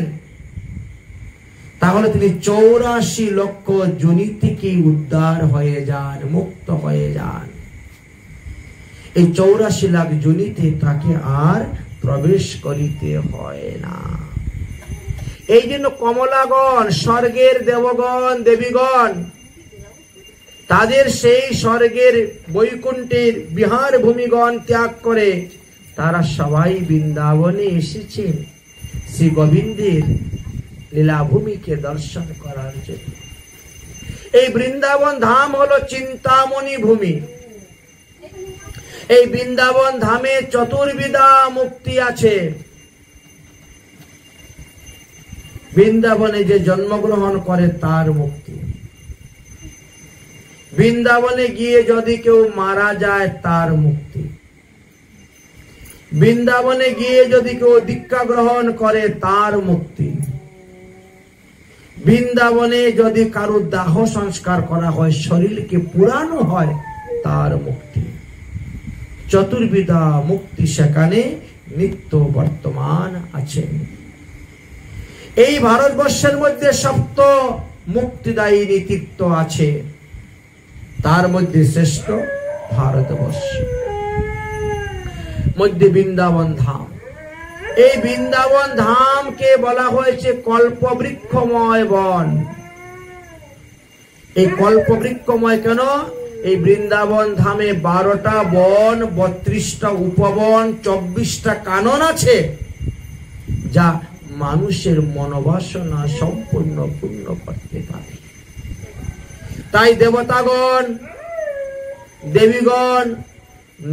তাহলে তিনি 84 লক্ষ যোনি থেকে উদ্ধার হয়ে যান, মুক্ত হয়ে যান। এই 84 লাখ যোনিতে তাকে আর প্রবেশ করিতে হয় না। এই জন্য কমলাগণ, স্বর্গের দেবগণ দেবীগণ, তাদের সেই স্বর্গের বৈকুণ্ঠের বিহার ভূমিগণ ত্যাগ করে তারা সবাই বৃন্দাবনে এসেছেন শ্রী গোবিন্দের লীলাভূমিকে দর্শন করার জন্য। এই বৃন্দাবন ধাম হলো চিন্তামণি ভূমি। এই বৃন্দাবন ধামে চতুর্বিধা মুক্তি আছে। বৃন্দাবনে যে জন্মগ্রহণ করে তার মুক্তি, বৃন্দাবনে গিয়ে যদি কেউ মারা যায় তার মুক্তি, বৃন্দাবনে গিয়ে যদি কেউ দীক্ষা গ্রহণ করে তার মুক্তি, বৃন্দাবনে যদি কারো দাহ সংস্কার করা হয়, শরীরকে পুরানো হয়, তার মুক্তি। চতুর্বিধা মুক্তি সেখানে নিত্য বর্তমান আছেন। এই ভারতবর্ষের মধ্যে সপ্ত মুক্তিদায়ী তীর্থ আছে, তার মধ্যে শ্রেষ্ঠ ভারতবর্ষ মধ্যে বৃন্দাবন ধাম। এই বৃন্দাবন ধামকে বলা হয়েছে কল্পবৃক্ষময় বন। এই কল্পবৃক্ষময় কেন? এই বৃন্দাবন ধামে 12টা বন, 32টা উপবন, 24টা কানন আছে, যা মানুষের মনোবাসনা সম্পূর্ণ পূর্ণ করতে পারে। তাই দেবতাগণ দেবীগণ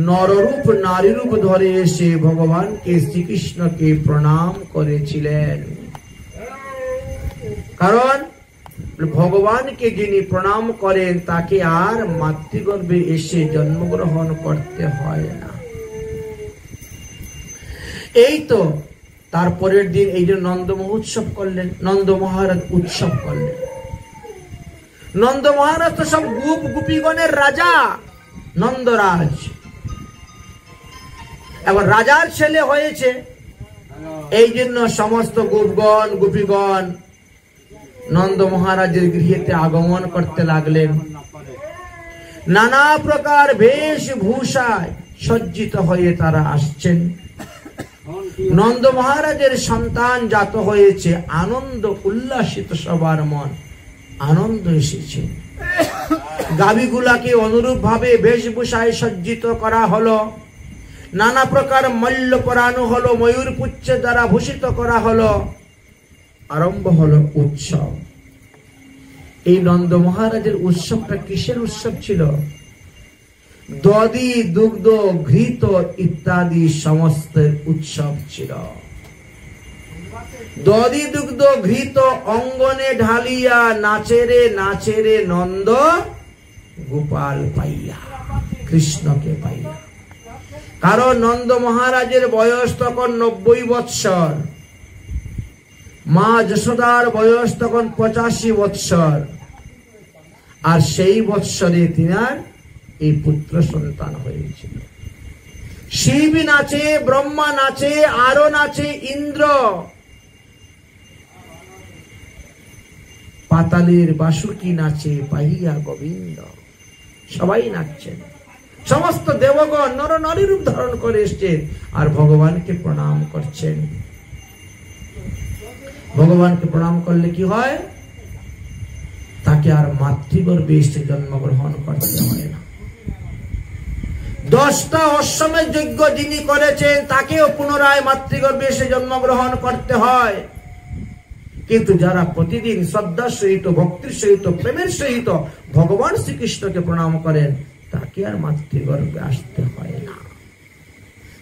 নররূপ নারীরূপ ধরে এসে ভগবানকে শ্রীকৃষ্ণকে প্রণাম করেছিলেন। কারণ ভগবানকে যিনি প্রণাম করেন তাকে আর মাতৃগর্ভে এসে জন্মগ্রহণ করতে হয় না। এই তো তারপরের দিন এই যে নন্দ মহোৎসব করলেন, নন্দ মহারাজ উৎসব করলেন। নন্দ মহারাজ তো সব গোপ গোপীগণের রাজা, নন্দরাজ। এবার রাজার ছেলে হয়েছে, এই জন্য সমস্ত গোপগণ গোপীগণ নন্দ মহারাজের গৃহেতে আগমন করতে লাগলেন। নানা প্রকার বেশভূষায় সজ্জিত হয়ে তারা আসছেন। নন্দ মহারাজের সন্তান জাত হয়েছে, আনন্দ উল্লাসিত, সবার মন আনন্দ এসেছে। গাভীগুলাকে অনুরূপ ভাবে বেশভূষায় সজ্জিত করা হলো, নানা প্রকার মল্ল পরানো হলো, ময়ূর পুচ্ছ দ্বারা ভূষিত করা হলো। আরম্ভ হলো উৎসব। এই নন্দ মহারাজের উৎসবটা কিসের উৎসব ছিল? দধি, দুগ্ধ, ঘৃত ইত্যাদি সমস্ত উৎসব ছিল। দধি, দুগ্ধ, ঘৃত অঙ্গনে ঢালিয়া নাচেরে নাচেরে নন্দ গোপাল পাইয়া, কৃষ্ণকে পাইয়া। কারণ নন্দ মহারাজের বয়স তখন 90 বৎসর, মা যশোদার বয়স তখন 85 বৎসর, আর সেই বৎসরে তিনার এই পুত্র সন্তান হয়েছিল। শিব নাচে, ব্রহ্মা নাচে, আরো নাচে ইন্দ্র। পাতালের বাসুকি নাচে পাইয়া গোবিন্দ। সবাই নাচছেন, সমস্ত দেবগণ নর নারী রূপ ধারণ করে এসছেন আর ভগবানকে প্রণাম করছেন। ভগবানকে প্রণাম করলে কি হয়? তাকে আর মাতৃগর্ভে এসে জন্মগ্রহণ করতে হয় না। 10টা অশ্বমেধ যজ্ঞ যিনি করেছেন তাকেও পুনরায় মাতৃগর্ভে এসে জন্মগ্রহণ করতে হয়। কিন্তু যারা প্রতিদিন শ্রদ্ধার সহিত, ভক্তির সহিত, প্রেমের সহিত ভগবান শ্রীকৃষ্ণকে প্রণাম করেন তাকে আর মাতৃগর্ভে আসতে হয় না।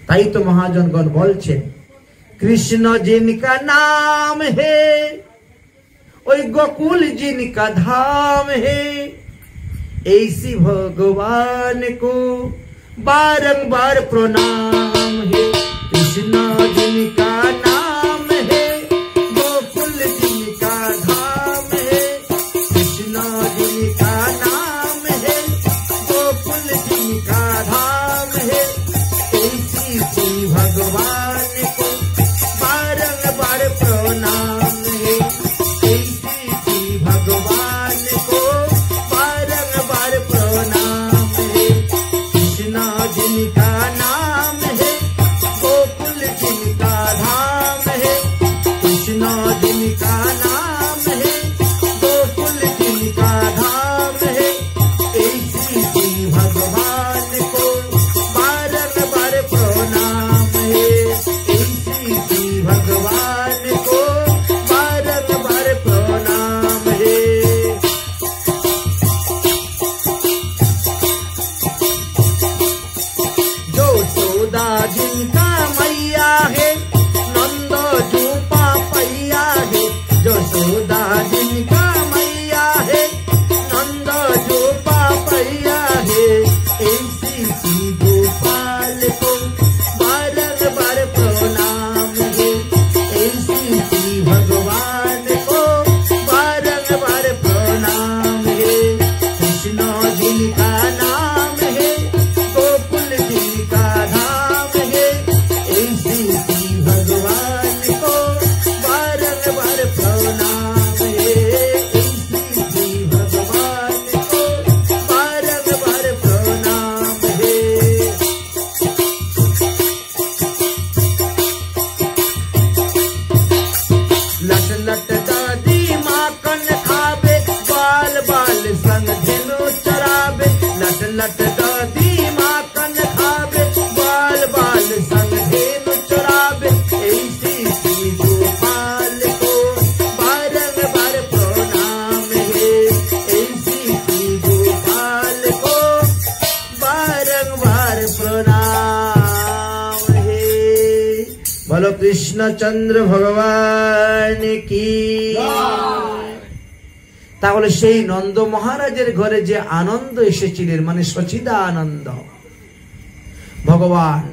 তাই তো মহাজনগণ বলছেন, কৃষ্ণ জিনকা নাম হে, ওই গোকুল জিনকা ধাম হে, ऐसी भगवान को बारंबार प्रणाम है। कृष्ण जिनका नाम है, गोकुल जिनका धाम है। कृष्ण जिनका नाम है, गोकुल जिनका धाम है। ऐसी सी भगवान को बारंबार प्रणाम है। ऐसी सी भगवान को बारंबार प्रणाम है। कृष्ण जिनका नाम है, गोकुल जिनका धाम है। कृष्ण जिनका नाम है, गोकुल जिनका धाम है। ऐसी सी भगवान को बारंबार प्रणाम है। ऐसी सी भगवान को बारंबार प्रणाम है। जो सोदा जिनका मैया है, नंद जूपा पैया है। जो सोदा जिनका मैया है, नंद जूपा पैया है। ऐसी सी गोपाल को बारंबार प्रणाम है। ऐसी सी भगवान को बारंबार प्रणाम है। कृष्ण जिनका नाम है, गोकुल जिनका धाम है। ऐसी सी भगवान को बारंबार प्रणाम है। ऐसी सी भगवान को बारंबार प्रणाम है। लट लट दादी माखन खावे, बाल बाल संग धेनु चरावे। लट लट दादी माखन खावे, बाल बाल संग धेनु चरावे। ऐसी सी गोपाल को बारंबार प्रणाम है। ऐसी सी गोपाल को बारंबार प्रणाम है। बोलो কৃষ্ণচন্দ্র ভগবান কি। তাহলে সেই নন্দ মহারাজের ঘরে যে আনন্দ এসেছিলেন, মানে সচিদা আনন্দ, ভগবান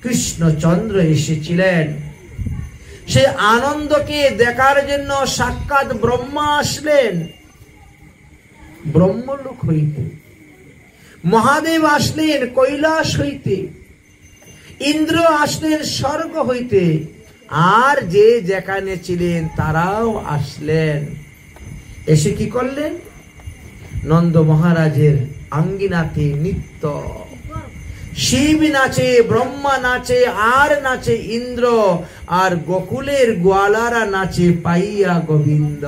কৃষ্ণচন্দ্র এসেছিলেন, সেই আনন্দকে দেখার জন্য সাক্ষাৎ ব্রহ্মা আসলেন ব্রহ্মলোক হইতে, মহাদেব আসলেন কৈলাস হইতে, ইন্দ্র আসলেন স্বর্গ হইতে, আর যে যেখানে ছিলেন তারাও আসলেন। এসে কি করলেন? নন্দ মহারাজের আঙ্গিনাতে নিত্য শিব নাচে, ব্রহ্মা নাচে, আর নাচে ইন্দ্র, আর গোকুলের গোয়ালারা নাচে পাইয়া গোবিন্দ।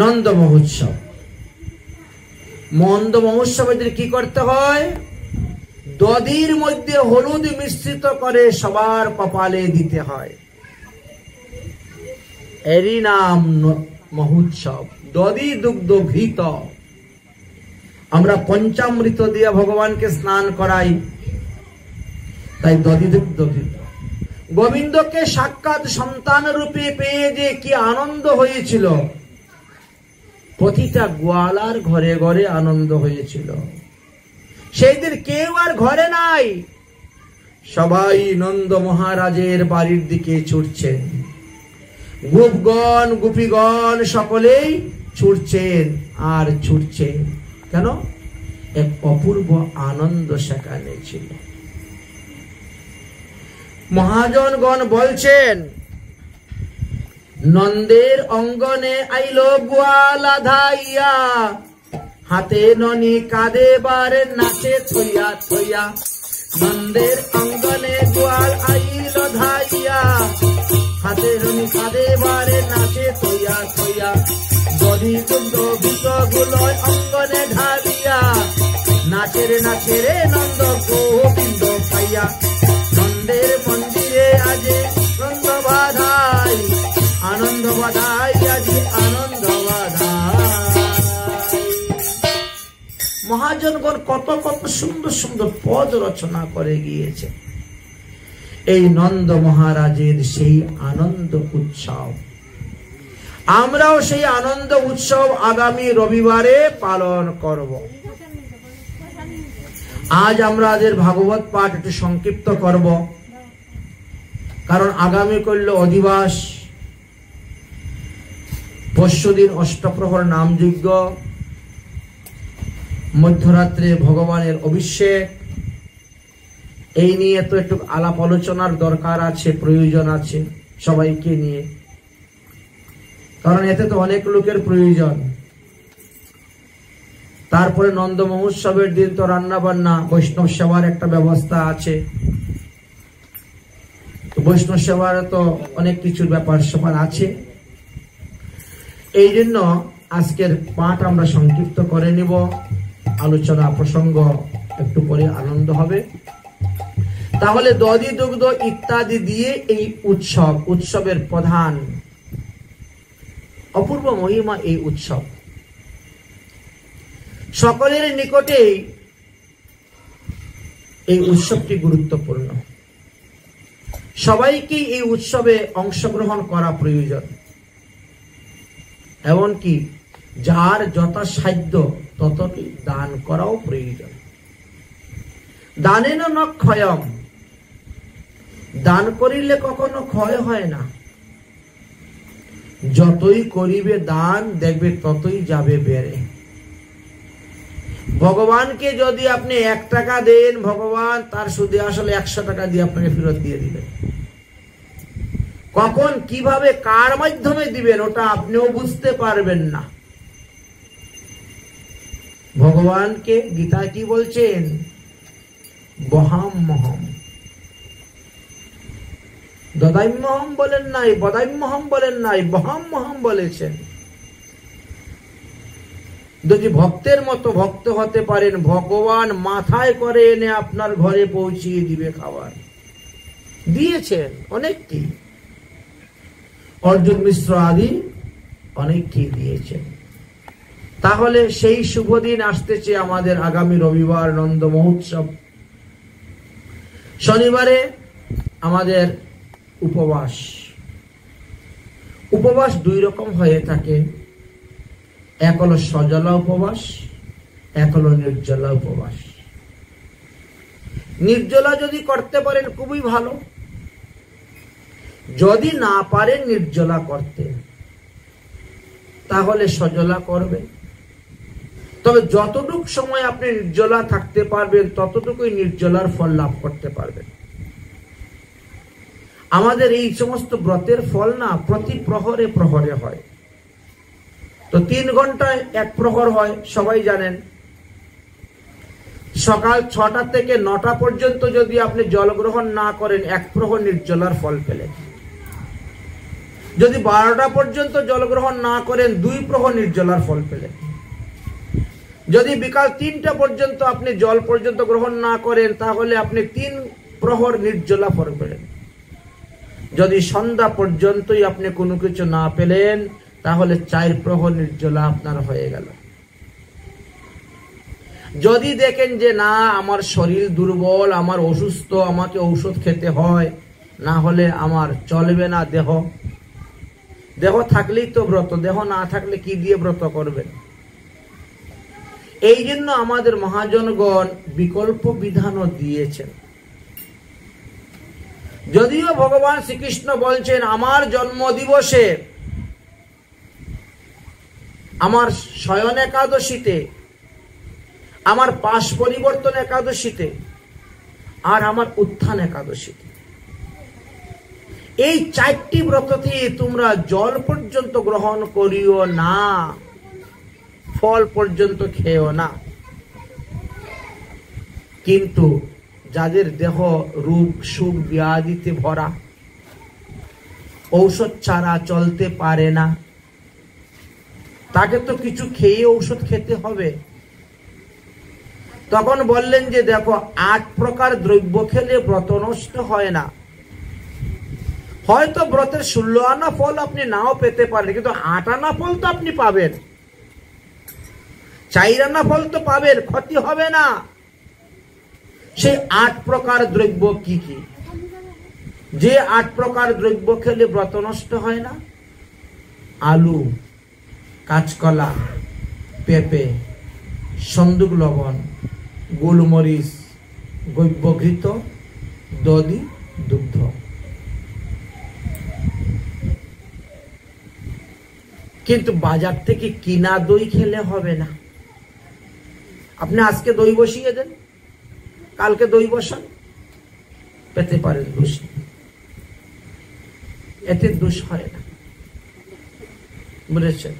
নন্দ মহোৎসব। নন্দ মহোৎসবের কি করতে হয়? দধির মধ্যে হলুদ মিশ্রিত করে সবার কপালে দিতে হয়। এরই নাম মহোৎসব। দধি দুগ্ধ ঘৃত। আমরা পঞ্চামৃত দিয়ে ভগবানকে স্নান করাই, তাই দধি দুগ্ধ ঘৃত। গোবিন্দকে সাক্ষাৎ সন্তান রূপে পেয়ে যে কি আনন্দ হয়েছিল, প্রতিটা গোয়ালার ঘরে ঘরে আনন্দ হয়েছিল। সেই দিন কেউ আর ঘরে নাই, সবাই নন্দ মহারাজের বাড়ির দিকে ছুটছেন। গোপগণ গোপীগণ সকলেই ছুটছেন আর ছুটছেন। কেন? এক অপূর্ব আনন্দ সেখানে ছিল। মহাজনগণ বলছেন, নন্দের অঙ্গনে আইলো গোয়ালা ধাইয়া, হাতে ননি কাঁধে বারে নাচে থইয়া থইয়া। নন্দের অঙ্গনে গোয়াল আইলো ধাইয়া, হাতে ননি কাঁধে বারে নাচে থইয়া থইয়া। দধি দুগ্ধ গুলো অঙ্গনে ঢালিয়া, নাচে রে নন্দ গোবিন্দ পাইয়া। নন্দের মন্দিরে আজে নন্দ বাধাই, আনন্দ বাধাই আজি আনন্দ বাধাই। মহাজনগণ কত কত সুন্দর সুন্দর পদ রচনা করে গিয়েছে। এই নন্দ মহারাজের সেই আনন্দ উৎসব, আমরাও সেই আনন্দ উৎসব আগামী রবিবারে পালন করব। আজ আমাদের ভাগবত পাঠ একটু সংক্ষিপ্ত করব, কারণ আগামী করল অধিবাস, পরশুদিন অষ্টপ্রহর নামযজ্ঞ, মধ্যরাত্রে ভগবানের অভিষেক। এই নিয়ে তো একটু আলাপ আলোচনার দরকার আছে, প্রয়োজন আছে সবাইকে নিয়ে, কারণ এতে তো অনেক লোকের প্রয়োজন। তারপরে নন্দ মহোৎসবের দিন তো রান্না বান্না, বৈষ্ণব সেবার একটা ব্যবস্থা আছে। বৈষ্ণব সেবার তো অনেক কিছুর ব্যাপার স্যাপার আছে। এই জন্য আজকের পাঠ আমরা সংক্ষিপ্ত করে নিব, আলোচনা প্রসঙ্গ একটু পরে আনন্দ হবে। তাহলে দধি দুগ্ধ ইত্যাদি দিয়ে এই উৎসবের প্রধান অপূর্ব মহিমা এই উৎসব। সকলের নিকটে এই উৎসবটি গুরুত্বপূর্ণ, সবাইকে এই উৎসবে অংশগ্রহণ করা প্রয়োজন। এমনকি যার যথাসাধ্য ততটি দান করাও প্রয়োজন। দানেন ন ক্ষয়ম, দান করিলে কখনো ক্ষয় হয় না। যতই করিবে দান দেখবে ততই যাবে বেড়ে। ভগবানকে যদি আপনি 1 টাকা দেন, ভগবান তার সুদে আসলে 100 টাকা দিয়ে আপনাকে ফেরত দিয়ে দিবেন। কখন কিভাবে কার মাধ্যমে দিবেন ওটা আপনিও বুঝতে পারবেন না। ভগবানকে গীতায় কি বলছেন? বহাম্যহম, দদাম্যহম বলেন নাই, বদাম্যহম বলেন নাই, বহাম্যহম বলেছেন। যদি ভক্তের মতো ভক্ত হতে পারেন, ভগবান মাথায় করে এনে আপনার ঘরে পৌঁছিয়ে দিবে খাবার। দিয়েছেন অনেকটি, অর্জুন মিশ্র আদি অনেককে দিয়েছেন। তাহলে সেই শুভ দিন আসতেছে আমাদের আগামী রবিবার নন্দ মহোৎসব। শনিবারে আমাদের উপবাস। উপবাস 2 রকম হয়ে থাকে, এক হলো সজলা উপবাস, এক হলো নির্জলা উপবাস। নির্জলা যদি করতে পারেন খুবই ভালো, যদি না পারেন নির্জলা করতে তাহলে সজলা করবে। তবে যতটুকু সময় আপনি নির্জলা থাকতে পারবেন ততটুকুই নির্জলার ফল লাভ করতে পারবেন। আমাদের এই সমস্ত ব্রতের ফল না প্রতি প্রহরে প্রহরে হয়। তো 3 ঘন্টায় 1 প্রহর হয়, সবাই জানেন। সকাল 6টা থেকে 9টা পর্যন্ত যদি আপনি জল গ্রহণ না করেন 1 প্রহর নির্জলার ফল পেলেন। যদি 12টা পর্যন্ত জল গ্রহণ না করেন 2 প্রহর নির্জলার ফল পেলেন। যদি বিকাল 3টা পর্যন্ত আপনি জল পর্যন্ত গ্রহণ না করেন তাহলে আপনি 3 প্রহর নির্জলা ফল পেলেন। যদি সন্ধ্যা পর্যন্তই আপনি কোনো কিছু না পেলেন তাহলে 4 প্রহর নির্জলা আপনার হয়ে গেল। যদি দেখেন যে না আমার শরীর দুর্বল, আমার অসুস্থ, আমাকে ঔষধ খেতে হয়, না হলে আমার চলবে না, দেহ থাকলেই তো ব্রত, দেহ না থাকলে কি দিয়ে ব্রত করবেন? এই জন্য আমাদের মহাজনগণ বিকল্প বিধানও দিয়েছেন। যদিও ভগবান শ্রীকৃষ্ণ বলছেন আমার জন্ম দিবসে, আমার শয়ন একাদশীতে, আমার পাশ পরিবর্তন একাদশীতে আর আমার উত্থান একাদশীতে, এই 4টি ব্রততে তোমরা জল পর্যন্ত গ্রহণ করিও না, ফল পর্যন্ত খেও না। কিন্তু যাদের দেহ রোগ সুখ ব্যাধিতে ভরা, ঔষধ ছাড়া চলতে পারে না, তাকে তো কিছু খেয়ে ঔষধ খেতে হবে। তখন বললেন যে দেখো 8 প্রকার দ্রব্য খেলে ব্রত নষ্ট হয় না। হয়তো ব্রতের 16 আনা ফল আপনি নাও পেতে পারেন, কিন্তু 8 আনা ফল তো আপনি পাবেন, 4 আনা ফল তো পাবেন, ক্ষতি হবে না। সেই 8 প্রকার দ্রব্য কি কি? যে 8 প্রকার দ্রব্য খেলে ব্রত নষ্ট হয় না: আলু, কাঁচকলা, পেঁপে, সন্দুক লবণ, গোলমরিচ, গব্যঘৃত, দধি, দুগ্ধ। কিন্তু বাজার থেকে কিনা দই খেলে হবে না। আপনি আজকে দই বসিয়ে দেন, কালকে দই বসান, পেতে পারেন দোষ, এতে দোষ হয় না। বুঝেছেন?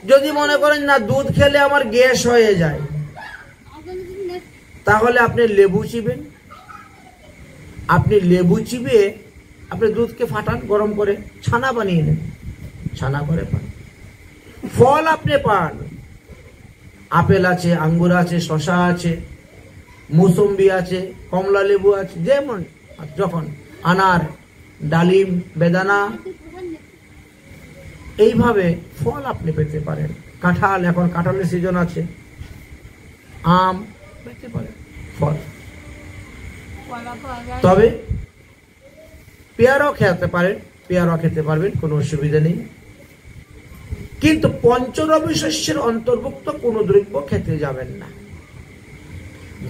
যদি মনে করেন না দুধ খেলে আমার গ্যাস হয়ে যায়, তাহলে আপনি লেবু চিবেন। আপনি লেবু চিবে আপনি দুধকে ফাটান, গরম করে ছানা বানিয়ে নেন, ছানা করে পান। ফল আপনি পান, আপেল আছে, আঙ্গুর আছে, শশা আছে, মৌসম্বি আছে, কমলা লেবু আছে, যেমন যখন আনার, ডালিম, বেদানা, এইভাবে ফল আপনি পেতে পারেন। কাঁঠাল, এখন কাঁঠালের সিজন আছে, আম পেতে পারেন ফল। তবে পেয়ারাও খেতে পারেন, পেয়ারা খেতে পারবেন, কোনো অসুবিধা নেই। কিন্তু পঞ্চরবি শস্যের অন্তর্ভুক্ত কোন দ্রব্য খেতে যাবেন না।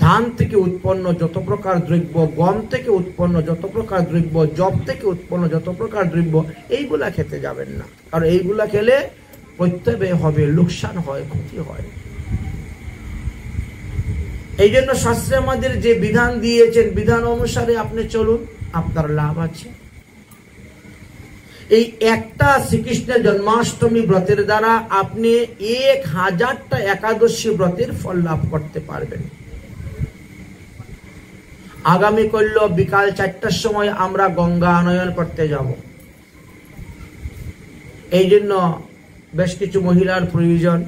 ধান থেকে উৎপন্ন যত প্রকার দ্রব্য, গম থেকে উৎপন্ন যত প্রকার দ্রব্য, জব থেকে উৎপন্ন যত প্রকার দ্রব্য, এইগুলা খেতে যাবেন না। কারণ এইগুলা খেলে প্রত্যয় হবে, লোকসান হয়, ক্ষতি হয়। এই জন্য শাস্ত্রে আমাদের যে বিধান দিয়েছেন, বিধান অনুসারে আপনি চলুন, আপনার লাভ আছে। এই একটা শ্রীকৃষ্ণের জন্মাষ্টমী ব্রতের দ্বারা আপনি 1000টা একাদশী ব্রতের ফল লাভ করতে পারবেন। আগামী কাল বিকাল 4টার সময় আমরা গঙ্গা আনয়ন করতে যাব। এই জন্য বেশ কিছু মহিলার প্রয়োজন।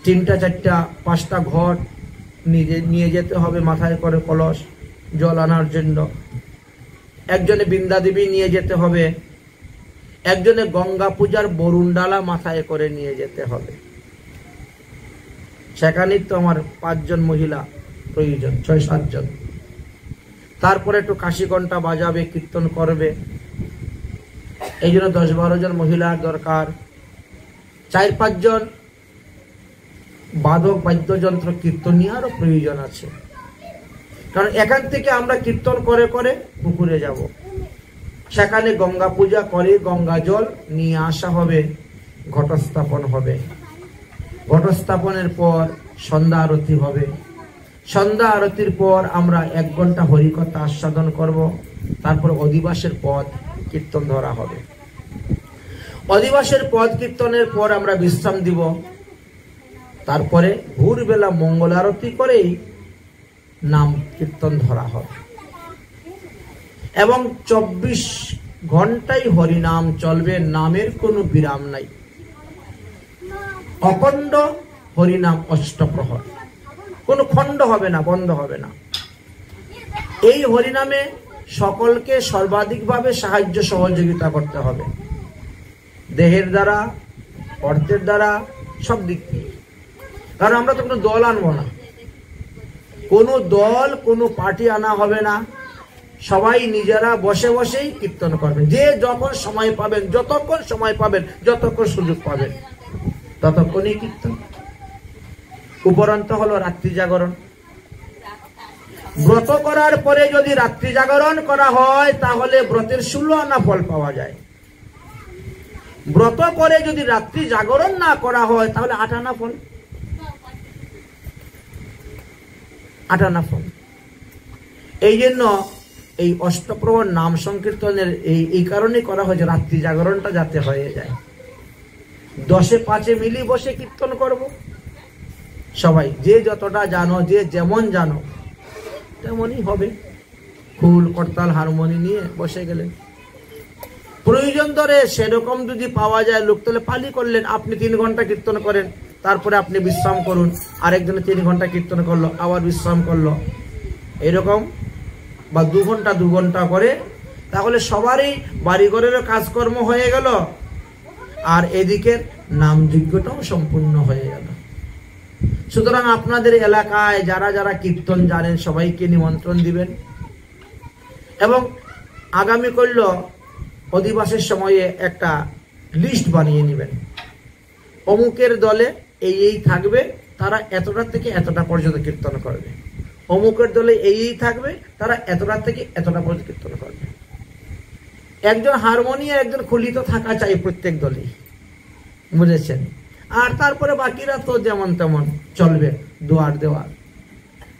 3টা 4টা 5টা ঘট নিয়ে যেতে হবে, মাথায় করে কলস জল আনার জন্য। একজনে বৃন্দা দেবী নিয়ে যেতে হবে, একজনে গঙ্গা পূজার বরুণ ডালা মাথায় করে নিয়ে যেতে হবে। সেখানে তো আমার 5 জন মহিলা প্রয়োজন, 6-7 জন। তারপরে একটু কাশি ঘন্টা বাজাবে, কীর্তন করবে, এই জন্য 10-12 জন মহিলার দরকার। 4-5 জন বাদক বাদ্যযন্ত্র কীর্তনিয়ারও প্রয়োজন আছে। কারণ এখান থেকে আমরা কীর্তন করে করে পুকুরে যাব, সেখানে গঙ্গা পূজা করে গঙ্গা জল নিয়ে আসা হবে, ঘটস্থাপন হবে। ঘটস্থাপনের পর সন্ধ্যা আরতি হবে। সন্ধ্যা আরতির পর আমরা 1 ঘন্টা হরিকথা আস্বাদন করব। তারপর অধিবাসের পদ কীর্তন ধরা হবে। অধিবাসের পদ কীর্তনের পর আমরা বিশ্রাম দিব। তারপরে ভোরবেলা মঙ্গল আরতি করেই নাম কীর্তন ধরা হবে এবং 24 ঘন্টাই হরিনাম চলবে, নামের কোনো বিরাম নাই। অখণ্ড হরিনাম অষ্টপ্রহর, কোনো খণ্ড হবে না, বন্ধ হবে না। এই হরিনামে সকলকে সর্বাধিকভাবে সাহায্য সহযোগিতা করতে হবে, দেহের দ্বারা, অর্থের দ্বারা, সব দিক থেকে। কারণ আমরা তো কোনো দল আনবো না, কোনো দল, কোনো পার্টি আনা হবে না। সবাই নিজেরা বসে বসেই কীর্তন করবেন। যে যখন সময় পাবেন, যতক্ষণ সময় পাবেন, যতক্ষণ সুযোগ পাবেন, ততক্ষণই কীর্তন। উপরন্ত হলো রাত্রি জাগরণ। ব্রত করার পরে যদি রাত্রি জাগরণ করা হয় তাহলে ব্রতের 16 আনা ফল পাওয়া যায়। ব্রত করে যদি রাত্রি জাগরণ না করা হয় তাহলে 8 আনা ফল, 8 আনা ফল। এই জন্য এই অষ্টপ্রহর নাম সংকীর্তনের এই কারণেই করা হয়েছে, রাত্রি জাগরণটা যাতে হয়ে যায়। 10-5 মিলি বসে কীর্তন করব, সবাই যে যতটা জানো, যে যেমন জানো তেমনই হবে। ফুল করতাল হারমোনি নিয়ে বসে গেলেন। প্রয়োজন ধরে সেরকম যদি পাওয়া যায় লোক, তাহলে পালি করলেন, আপনি 3 ঘন্টা কীর্তন করেন, তারপরে আপনি বিশ্রাম করুন, আরেকজনে 3 ঘন্টা কীর্তন করলো, আবার বিশ্রাম করলো, এরকম, বা 2 ঘন্টা করে, তাহলে সবারই বাড়িঘরেরও কাজকর্ম হয়ে গেল, আর এদিকের নামযজ্ঞটাও সম্পূর্ণ হয়ে গেল। সুতরাং আপনাদের এলাকায় যারা যারা কীর্তন জানেন সবাইকে নিমন্ত্রণ দিবেন, এবং আগামী করল অধিবাসের সময়ে একটা লিস্ট বানিয়ে নেবেন। অমুকের দলে এই থাকবে, তারা এতটা থেকে এতটা পর্যন্ত কীর্তন করবে। অমুকের দলে এই থাকবে, তারা এতটা থেকে এতটা পর্যন্ত কীর্তন করবে। একজন হারমোনিয়াম, একজন খুলি তো থাকা চাই প্রত্যেক দলেই, বুঝেছেন? আর তারপরে বাকিরা তো যেমন তেমন চলবে, দুয়ার দেওয়ার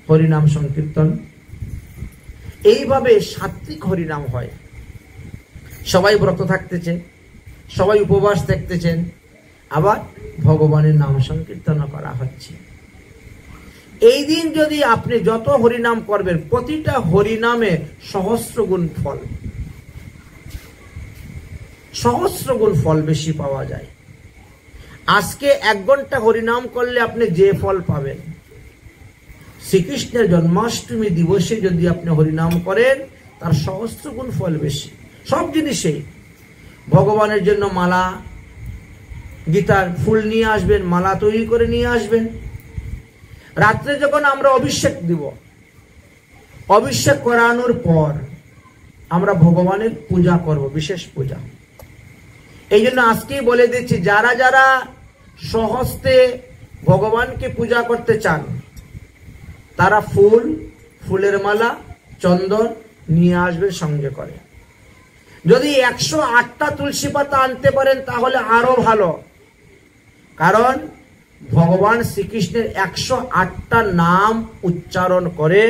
হরিনাম সংকীর্তন। এইভাবে সাত্বিক হরিনাম হয়। সবাই ব্রত থাকতেছে, সবাই উপবাস থাকতেছেন, আবার ভগবানের নাম সংকীর্তন করা হচ্ছে। এই দিন যদি আপনি যত হরিনাম করবেন, প্রতিটা হরিনামে সহস্র গুণ ফল, সহস্র গুণ ফল বেশি পাওয়া যায়। আজকে 1 ঘন্টা হরিনাম করলে আপনি যে ফল পাবেন, শ্রীকৃষ্ণের জন্মাষ্টমী দিবসে যদি আপনি হরিনাম করেন, তার সহস্র গুণ ফল বেশি। সব জিনিসেই ভগবানের জন্য মালা, গীতার ফুল নিয়ে আসবেন, মালা তৈরি করে নিয়ে আসবেন। রাত্রে যখন আমরা অভিষেক দিব, অভিষেক করানোর পর আমরা ভগবানের পূজা করব, বিশেষ পূজা। এই জন্য আজকেই বলে দিচ্ছি, যারা যারা স্বহস্তে ভগবানকে পূজা করতে চান, তারা ফুল, ফুলের মালা, চন্দন নিয়ে আসবেন সঙ্গে করে। যদি 108টা তুলসী পাতা আনতে পারেন তাহলে আরো ভালো, কারণ ভগবান শ্রীকৃষ্ণের 108টা নাম উচ্চারণ করে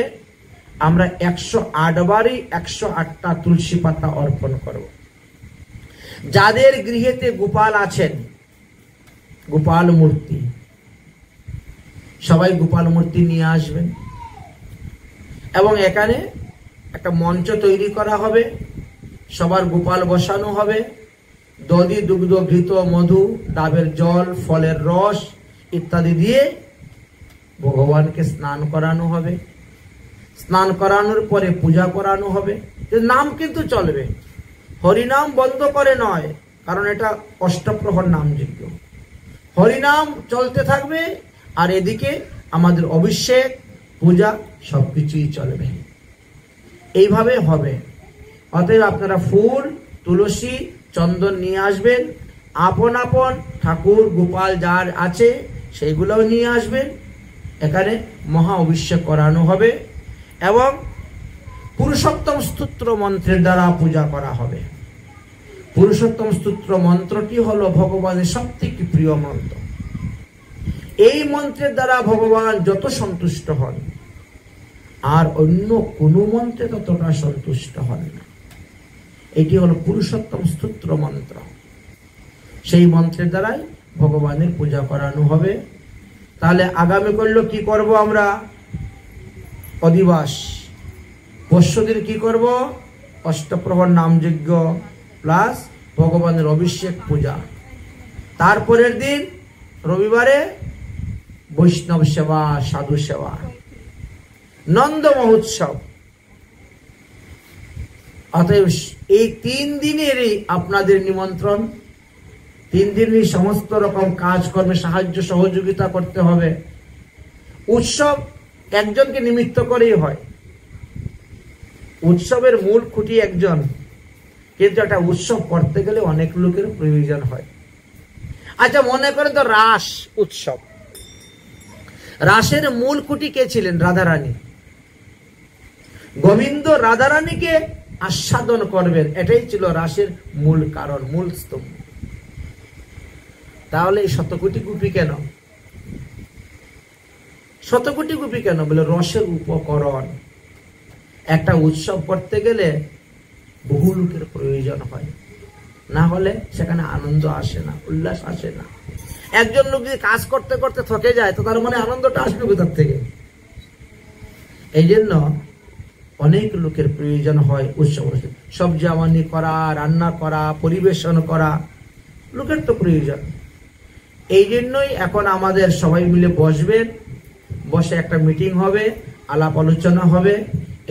আমরা 108 বারই 108টা তুলসী পাতা অর্পণ করব। যাদের গৃহেতে গোপাল আছেন, গোপাল মূর্তি, সবাই গোপাল মূর্তি নিয়ে আসবেন, এবং এখানে একটা মঞ্চ তৈরি করা হবে, সবার গোপাল বসানো হবে, দধি, দুগ্ধ, ঘৃত, মধু, ডাবের জল, ফলের রস ইত্যাদি দিয়ে ভগবানকে স্নান করানো হবে। স্নান করানোর পরে পূজা করানো হবে। নাম কিন্তু চলবে, হরিনাম বন্ধ করে নয়, কারণ এটা অষ্টপ্রহর নামযজ্ঞ। হরিনাম চলতে থাকবে, আর এদিকে আমাদের অভিষেক, পূজা সবকিছুই চলবে। এইভাবে হবে। অতএব আপনারা ফুল, তুলসী, চন্দন নিয়ে আসবেন, আপন আপন ঠাকুর গোপাল যার আছে সেইগুলোও নিয়ে আসবেন। এখানে মহা অভিষেক করানো হবে এবং পুরুষোত্তম স্তোত্র মন্ত্রের দ্বারা পূজা করা হবে। পুরুষোত্তম স্তোত্র মন্ত্রটি হলো ভগবানের সবথেকে প্রিয় মন্ত্র। এই মন্ত্রের দ্বারা ভগবান যত সন্তুষ্ট হন, আর অন্য কোনো মন্ত্রে ততটা সন্তুষ্ট হন না। এটি হলো পুরুষোত্তম স্তোত্র মন্ত্র। সেই মন্ত্রের দ্বারাই ভগবানের পূজা করানো হবে। তাহলে আগামী করলো কি করব আমরা? অধিবাস। পরশুদিন কি করব? অষ্টপ্রহর নামযজ্ঞ প্লাস ভগবানের অভিষেক পূজা। তারপরের দিন রবিবারে বৈষ্ণব সেবা, সাধু সেবা, নন্দ মহোৎসব। অতএব এই 3 দিনেরই আপনাদের নিমন্ত্রণ। 3 দিনই সমস্ত রকম কাজকর্মে সাহায্য সহযোগিতা করতে হবে। উৎসব একজনকে নিমিত্ত করেই হয়। উৎসবের মূল খুঁটি একজন, কিন্তু একটা উৎসব করতে গেলে অনেক লোকের প্রয়োজন হয়। আচ্ছা, মনে করেন তো রাস উৎসব, রাসের মূল খুঁটি কে ছিলেন? রাধারানী। গোবিন্দ রাধারানীকে আস্বাদন করবেন, এটাই ছিল রাসের মূল কারণ, মূল স্তম্ভ। তাহলে এই শতকোটি গোপী কেন? শতকোটি গোপী কেন? বলে রসের উপকরণ। একটা উৎসব করতে গেলে বহু লোকের প্রয়োজন হয়, না হলে সেখানে আনন্দ আসে না, উল্লাস আসে না। একজন লোক যদি কাজ করতে করতে থকে যায় তো তার মানে আনন্দটা আসবে কোথার থেকে? এই জন্য অনেক লোকের প্রয়োজন হয় উৎসব অনুষ্ঠান, সবজি আমদানি করা, রান্না করা, পরিবেশন করা, লোকের তো প্রয়োজন। এই জন্যই এখন আমাদের সবাই মিলে বসবেন, বসে একটা মিটিং হবে, আলাপ আলোচনা হবে।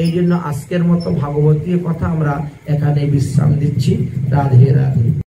এই জন্য আজকের মতো ভাগবতীয় কথা আমরা এখানে বিশ্রাম দিচ্ছি। রাধে রাধে।